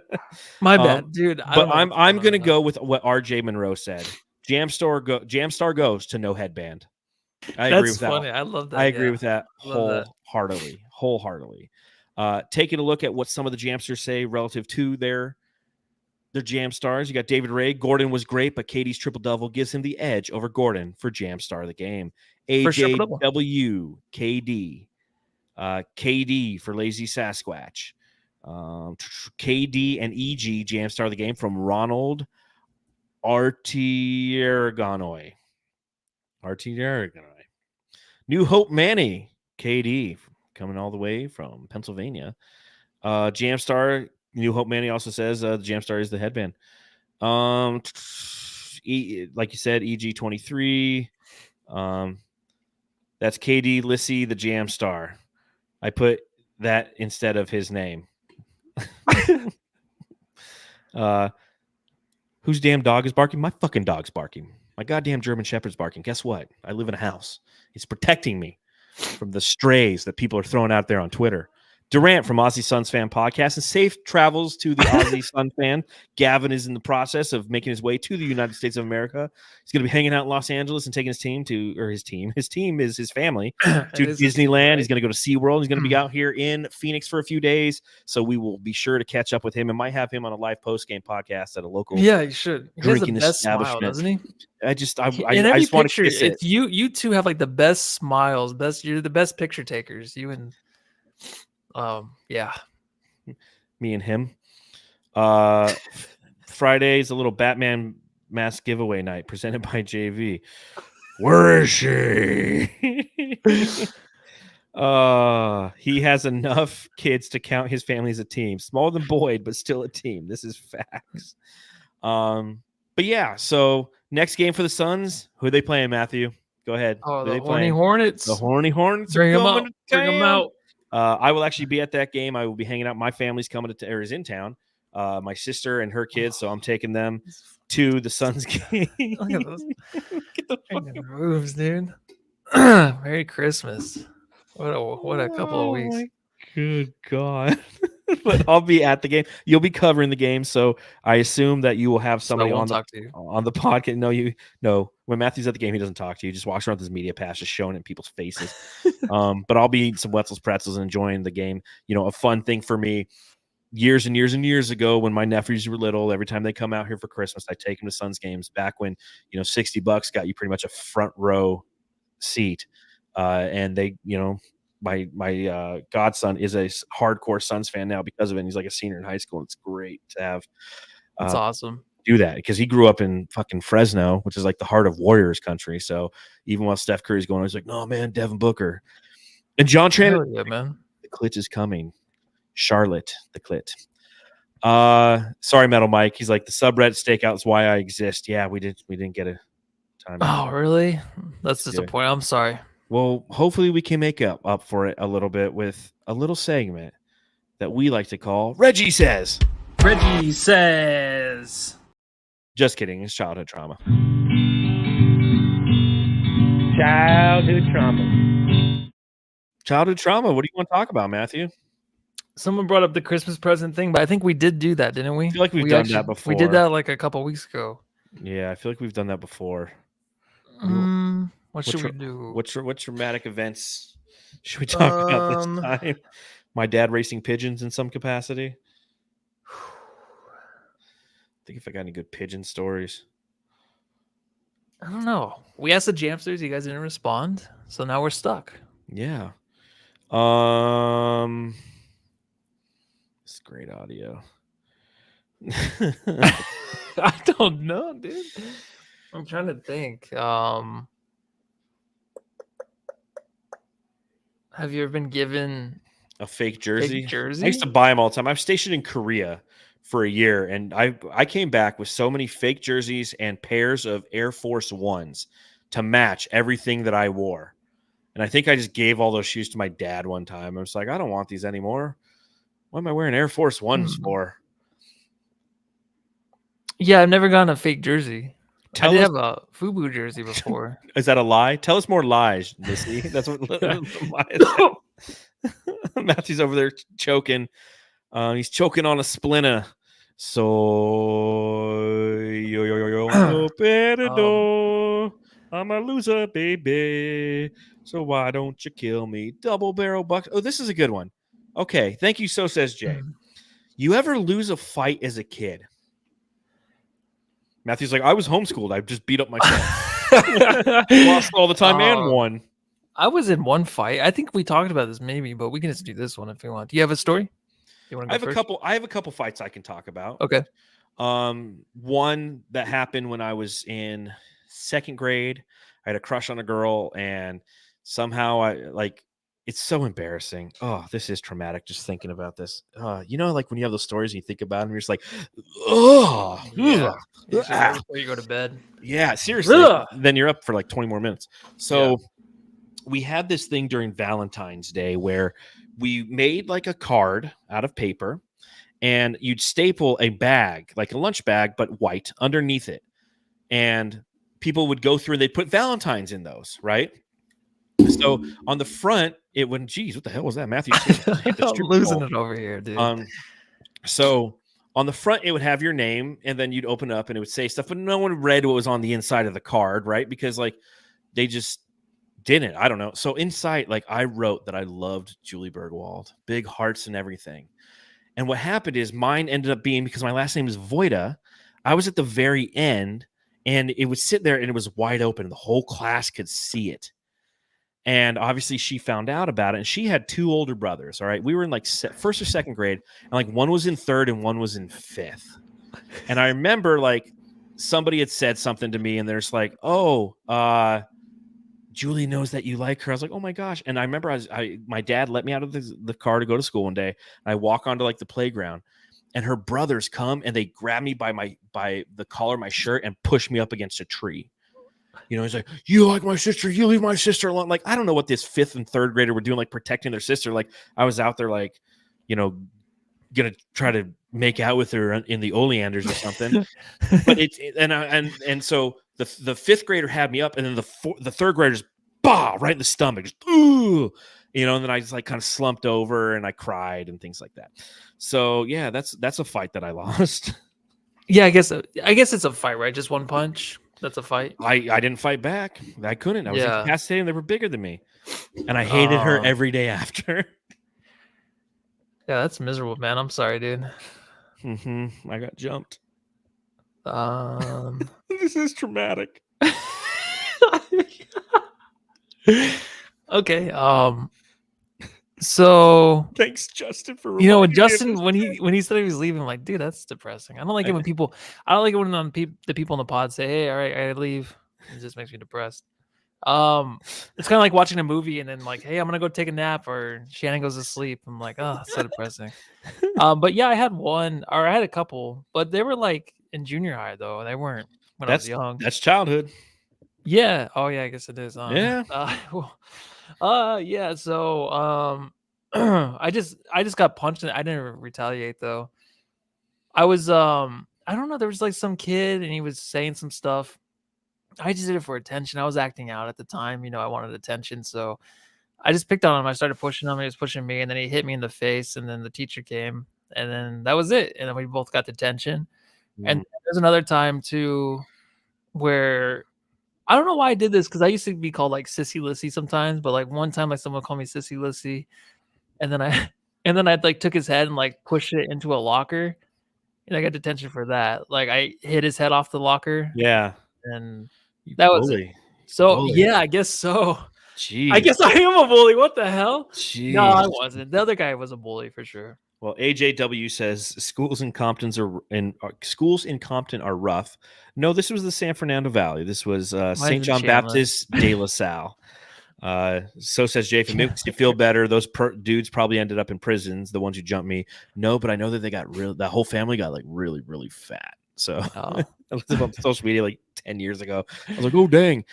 My bad, dude. But I'm gonna go with what RJ Monroe said. Jamstar goes to no headband. I agree with that. That's funny. I love that. I agree with that Love that. wholeheartedly. Taking a look at what some of the Jamsters say relative to their Jamstars. You got David Ray. Gordon was great, but KD's triple-double gives him the edge over Gordon for Jamstar of the game. AJW, KD. KD for Lazy Sasquatch. KD and EG Jamstar of the game from Ronald Artieraganoi. New Hope Manny, KD, coming all the way from Pennsylvania. Jamstar, New Hope Manny also says the Jamstar is the headband. Like you said, EG23. That's KD Lissy, the Jamstar. I put that instead of his name. Whose damn dog is barking? My fucking dog's barking. My goddamn German Shepherd's barking. Guess what? I live in a house. It's protecting me from the strays that people are throwing out there on Twitter. Durant from Aussie Suns Fan Podcast, and safe travels to the Aussie Sun Fan. Gavin is in the process of making his way to the United States of America. He's going to be hanging out in Los Angeles and taking his team his team is his family to Disneyland. Right? He's going to go to SeaWorld. He's going to be out here in Phoenix for a few days. So we will be sure to catch up with him and might have him on a live post-game podcast at a local. Yeah, you should. He has the drinking best smile, establishment. doesn't he? I just want to kiss it. You two have like the best smiles. You're the best picture takers. You and yeah. Me and him. Friday's a little Batman mask giveaway night presented by JV. Where is she? He has enough kids to count his family as a team. Smaller than Boyd, but still a team. This is facts. But yeah, so next game for the Suns. Who are they playing, Matthew? Go ahead. Oh, the Horny Hornets. The Horny Hornets. Bring them out. Bring them out. I will actually be at that game. I will be hanging out. My family's coming to is in town. My sister and her kids, so I'm taking them to the Suns game. Look at those. Get the fucking moves, dude. Merry Christmas. What a couple of weeks. Good God. But I'll be at the game. You'll be covering the game, so I assume that you will have somebody on the podcast. No. When Matthew's at the game, he doesn't talk to you. He just walks around with his media pass, just showing it in people's faces. But I'll be eating some Wetzel's pretzels and enjoying the game. You know, a fun thing for me. Years and years and years ago, when my nephews were little, every time they come out here for Christmas, I take them to Suns games. Back when $60 got you pretty much a front row seat, and they, my godson is a hardcore Suns fan now because of it. And he's like a senior in high school. And it's great to have. That's awesome. Do that because he grew up in fucking Fresno, which is like the heart of Warriors country. So even while Steph Curry's going, he's like, "No, man, Devin Booker and John Tranter, man, the clit is coming." Charlotte, the clit. Sorry, Metal Mike. He's like, the subreddit stakeout is why I exist. Yeah, we didn't get a time. Oh, really? That's Yeah. disappointing. I'm sorry. Well, hopefully we can make up for it a little bit with a little segment that we like to call Reggie Says. Reggie says. Just kidding. It's childhood trauma. Childhood trauma. Childhood trauma. What do you want to talk about, Matthew? Someone brought up the Christmas present thing, but I think we did do that, didn't we? I feel like we've done that before. We did that like a couple weeks ago. Yeah, I feel like we've done that before. What should we do? What traumatic events should we talk about this time? My dad racing pigeons in some capacity. Think if I got any good pigeon stories. I don't know. We asked the Jamsters, you guys didn't respond, so now we're stuck. Yeah. It's great audio. I don't know, dude. I'm trying to think. Have you ever been given a fake jersey? jersey? I used to buy them all the time. I was stationed in Korea for a year, and I came back with so many fake jerseys and pairs of Air Force Ones to match everything that I wore. And I think I just gave all those shoes to my dad one time. I was like, I don't want these anymore. What am I wearing Air Force Ones for? Yeah, I've never gotten a fake jersey. I did us- have a FUBU jersey before. Is that a lie? Tell us more lies, Missy. That's what Matthew's over there choking. He's choking on a splinter. So I'm a loser, baby. So why don't you kill me? Double barrel bucks. Oh, this is a good one. Okay, thank you. So says Jay. You ever lose a fight as a kid? Matthew's like, I was homeschooled. I just beat up myself. Lost all the time and won. I was in one fight. I think we talked about this maybe, but we can just do this one if you want. Do you have a story? You want to go first? I have a couple fights I can talk about. Okay. One that happened when I was in second grade. I had a crush on a girl, and somehow it's so embarrassing. Oh, this is traumatic just thinking about this. You know, like when you have those stories and you think about them, you're just like, oh, Yeah. Before you go to bed. yeah, seriously. Then you're up for like 20 more minutes. So we had this thing during Valentine's Day where we made like a card out of paper, and you'd staple a bag, like a lunch bag, but white underneath it. And people would go through and they'd put Valentines in those, right? So on the front, it wouldn't, geez, what the hell was that? Matthew? I'm losing it over here, dude. So on the front, it would have your name, and then you'd open it up and it would say stuff, but no one read what was on the inside of the card, right? Because like they just didn't. I don't know. So inside, like I wrote that I loved Julie Bergwald, big hearts and everything. And what happened is mine ended up being, because my last name is Voida, I was at the very end, and it would sit there and it was wide open. The whole class could see it. And obviously she found out about it, and she had two older brothers. All right. We were in like first or second grade, and like one was in third and one was in fifth. And I remember like somebody had said something to me, and there's like, Julie knows that you like her. I was like, oh my gosh. And I remember my dad let me out of the car to go to school one day. I walk onto like the playground, and her brothers come and they grab me by the collar of my shirt and push me up against a tree. You know, he's like, you like my sister, you leave my sister alone. Like, I don't know what this fifth and third grader were doing, like protecting their sister. Like I was out there, like, you know, gonna try to make out with her in the oleanders or something. But so the fifth grader had me up, and then the third grader just right in the stomach, just, ooh, you know, and then I just like kind of slumped over and I cried and things like that. So yeah, that's a fight that I lost. Yeah, I guess it's a fight, right? Just one punch. That's a fight. I didn't fight back. I couldn't. I was incapacitated. They were bigger than me, and I hated her every day after. Yeah, that's miserable, man. I'm sorry, dude. I got jumped. This is traumatic. Okay. So thanks, Justin, for you know when Justin when he said he was leaving, I'm like, dude, that's depressing. I don't like it when people. I don't like it when the people in the pod say, "Hey, all right, I leave." It just makes me depressed. It's kind of like watching a movie and then like, "Hey, I'm gonna go take a nap," or Shannon goes to sleep. I'm like, oh, it's so depressing. But yeah, I had a couple, but they were like in junior high though. They weren't when I was young. That's childhood. Yeah. Oh yeah, I guess it is. Yeah. Yeah. So I just got punched and I didn't retaliate though. I was I don't know, there was like some kid and he was saying some stuff. I just did it for attention. I was acting out at the time, I wanted attention. So I just picked on him. I started pushing him. He was pushing me, and then he hit me in the face. And then the teacher came, and then that was it. And then we both got detention. And there's another time too where I don't know why I did this because I used to be called like Sissy Lissy sometimes, but like one time like someone called me Sissy Lissy, and then I like took his head and like pushed it into a locker, and I got detention for that. Like I hit his head off the locker, Yeah. and that was it. Bully. So Bully. yeah, I guess so. Jeez. I guess I am a bully. What the hell? Jeez. No, I wasn't. The other guy was a bully for sure. Well, AJW says schools in Compton are rough. No, this was the San Fernando Valley. This was St. in John Chandler. Baptist de La Salle. So says Jay, if it makes you feel better, those dudes probably ended up in prisons, the ones who jumped me. No, but I know that they got that whole family got like really, really fat. So I looked up on social media like 10 years ago. I was like, oh, dang.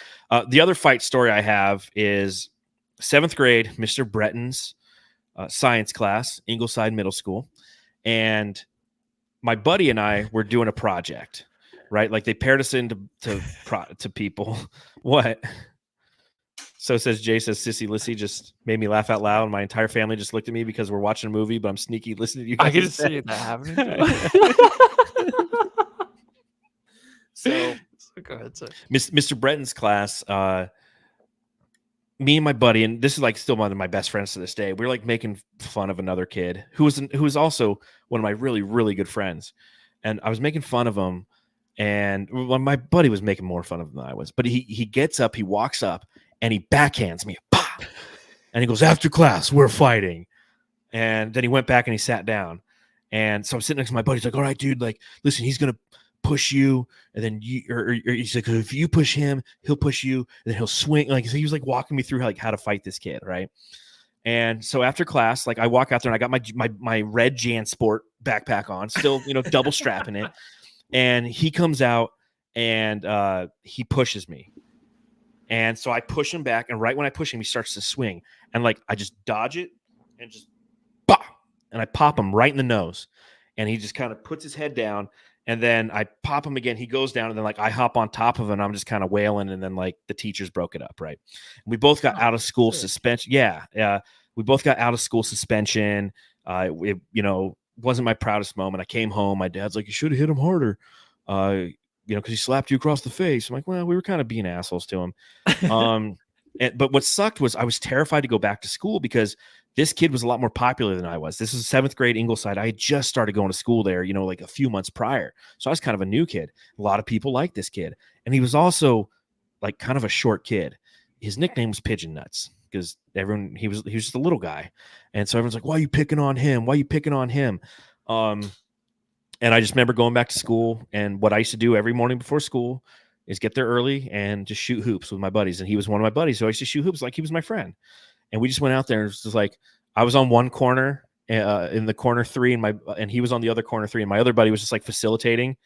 The other fight story I have is 7th grade, Mr. Breton's science class, Ingleside Middle School. And my buddy and I were doing a project, right? Like they paired us into to people. What? So says Jay says Sissy Lissy just made me laugh out loud. My entire family just looked at me because we're watching a movie, but I'm sneaky listening to you guys. I can see that happening. So go ahead, sir. Mr. Breton's class, me and my buddy, and this is like still one of my best friends to this day. We were like making fun of another kid who was also one of my really, really good friends. And I was making fun of him. And my buddy was making more fun of him than I was. But he gets up, he walks up, and he backhands me. Pop! And he goes, after class, we're fighting. And then he went back and he sat down. And so I'm sitting next to my buddy. He's like, all right, dude, like, listen, he's going to push you. And then or he's like, if you push him, he'll push you. And then he'll swing. Like, so he was like walking me through how to fight this kid, right? And so after class, like I walk out there and I got my red JanSport backpack on, still, double strapping it. And he comes out and he pushes me. And so I push him back. And right when I push him, he starts to swing. And like I just dodge it and just bah! And I pop him right in the nose. And he just kind of puts his head down. And then I pop him again. He goes down. And then like I hop on top of him. And I'm just kind of wailing. And then like the teachers broke it up. Right. And we both got out of school suspension. Yeah. We both got out of school suspension. It, wasn't my proudest moment. I came home. My dad's like, you should have hit him harder. Because he slapped you across the face. I'm like, well, we were kind of being assholes to him. But what sucked was I was terrified to go back to school because this kid was a lot more popular than I was. This is 7th grade Ingleside. I had just started going to school there, like a few months prior. So I was kind of a new kid. A lot of people liked this kid. And he was also like kind of a short kid. His nickname was Pigeon Nuts because he was just a little guy. And so everyone's like, why are you picking on him? Why are you picking on him? And I just remember going back to school, and what I used to do every morning before school is get there early and just shoot hoops with my buddies. And he was one of my buddies, so I used to shoot hoops like he was my friend. And we just went out there, and it was just like I was on one corner in the corner 3, and he was on the other corner 3, and my other buddy was just like facilitating,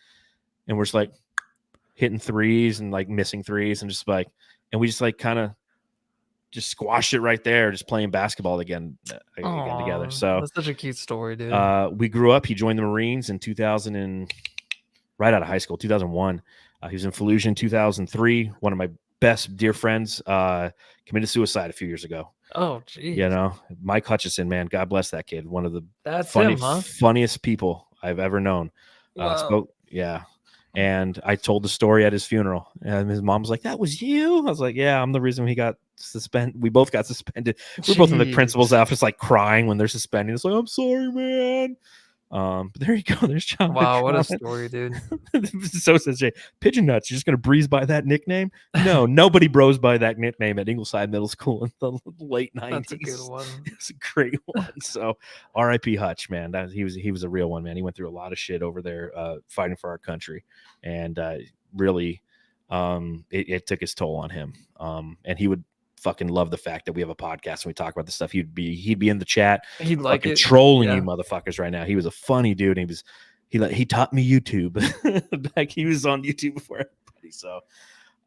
and we're just like hitting threes and like missing threes, and we just like kind of just squashed it right there, just playing basketball again together. So that's such a cute story, dude. We grew up. He joined the Marines in 2000 and right out of high school, 2001. He was in Fallujah in 2003. One of my best dear friends committed suicide a few years ago. Oh, geez. Mike Hutchison, man, God bless that kid. One of the him, funniest people I've ever known. And I told the story at his funeral, and his mom was like, that was you? I was like, yeah, I'm the reason he got suspended. We both got suspended. We're both in the principal's office, like crying when they're suspending. It's like, I'm sorry, man. But there you go. There's John. Wow, what a story, dude. So says Jay, Pigeon Nuts, you're just gonna breeze by that nickname? No, nobody bros by that nickname at Ingleside Middle School in the late 90s. That's a good one. It's a great one. So R.I.P. Hutch, man. He was a real one, man. He went through a lot of shit over there fighting for our country, and really it took its toll on him. And he would fucking love the fact that we have a podcast and we talk about this stuff. He'd be in the chat. He'd like it. Trolling you motherfuckers right now. He was a funny dude. And he taught me YouTube. Like he was on YouTube before everybody. So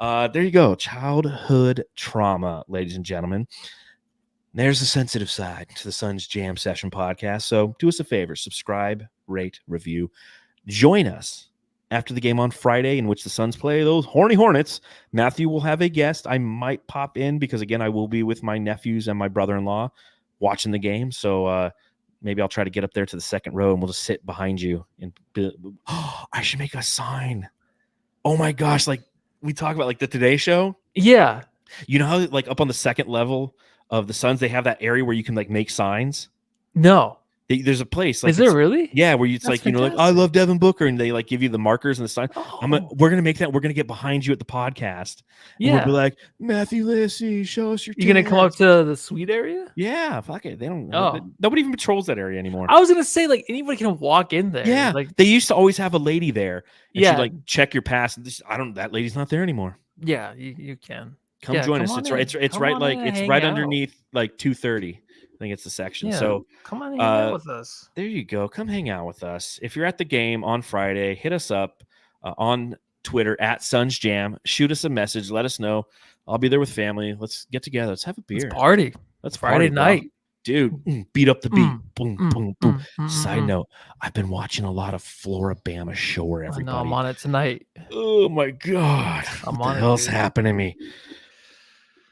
There you go. Childhood trauma, ladies and gentlemen. There's the sensitive side to the Suns Jam Session podcast. So do us a favor, subscribe, rate, review. Join us after the game on Friday in which the Suns play those horny Hornets. Matthew will have a guest. I might pop in because, again, I will be with my nephews and my brother-in-law watching the game. So maybe I'll try to get up there to the second row and we'll just sit behind you. And I should make a sign. Oh, my gosh. Like we talk about like the Today Show. Yeah. You know how like up on the second level of the Suns, they have that area where you can like make signs? No. There's a place. Like, Is there really? Yeah, where it's That's like, you know, like, I love Devin Booker, and they like give you the markers and the sign. Oh. We're gonna make that. We're gonna get behind you at the podcast. And Yeah. we'll be like, Matthew Lissy, show us your. You gonna come up tits." to the suite area? Yeah, fuck it. They don't. Oh. Nobody even patrols that area anymore. I was gonna say like anybody can walk in there. Yeah, Like they used to always have a lady there. And Yeah. she'd like check your pass. And that lady's not there anymore. yeah, you can. Come Yeah, join come us. on It's in. right. It's Come right. on Like in and it's hang right out. underneath like 230. I think it's the section. Yeah. So Come on and hang out with us. there you go. Come hang out with us. If you're at the game on Friday, hit us up on Twitter at Suns Jam. Shoot us a message. Let us know. I'll be there with family. Let's get together. Let's have a beer. It's party. Let's Friday party, bro. night. Dude. Beat up the beat. Boom, boom, boom. mm, Side mm. note: I've been watching a lot of Floribama Shore. I know Everybody. I'm on it tonight. Oh my god! I'm What on the it, hell's dude. happening to me?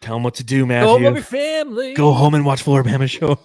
Tell them what to do, Go home with Matthew. your family. Go home and watch Floribama Shore.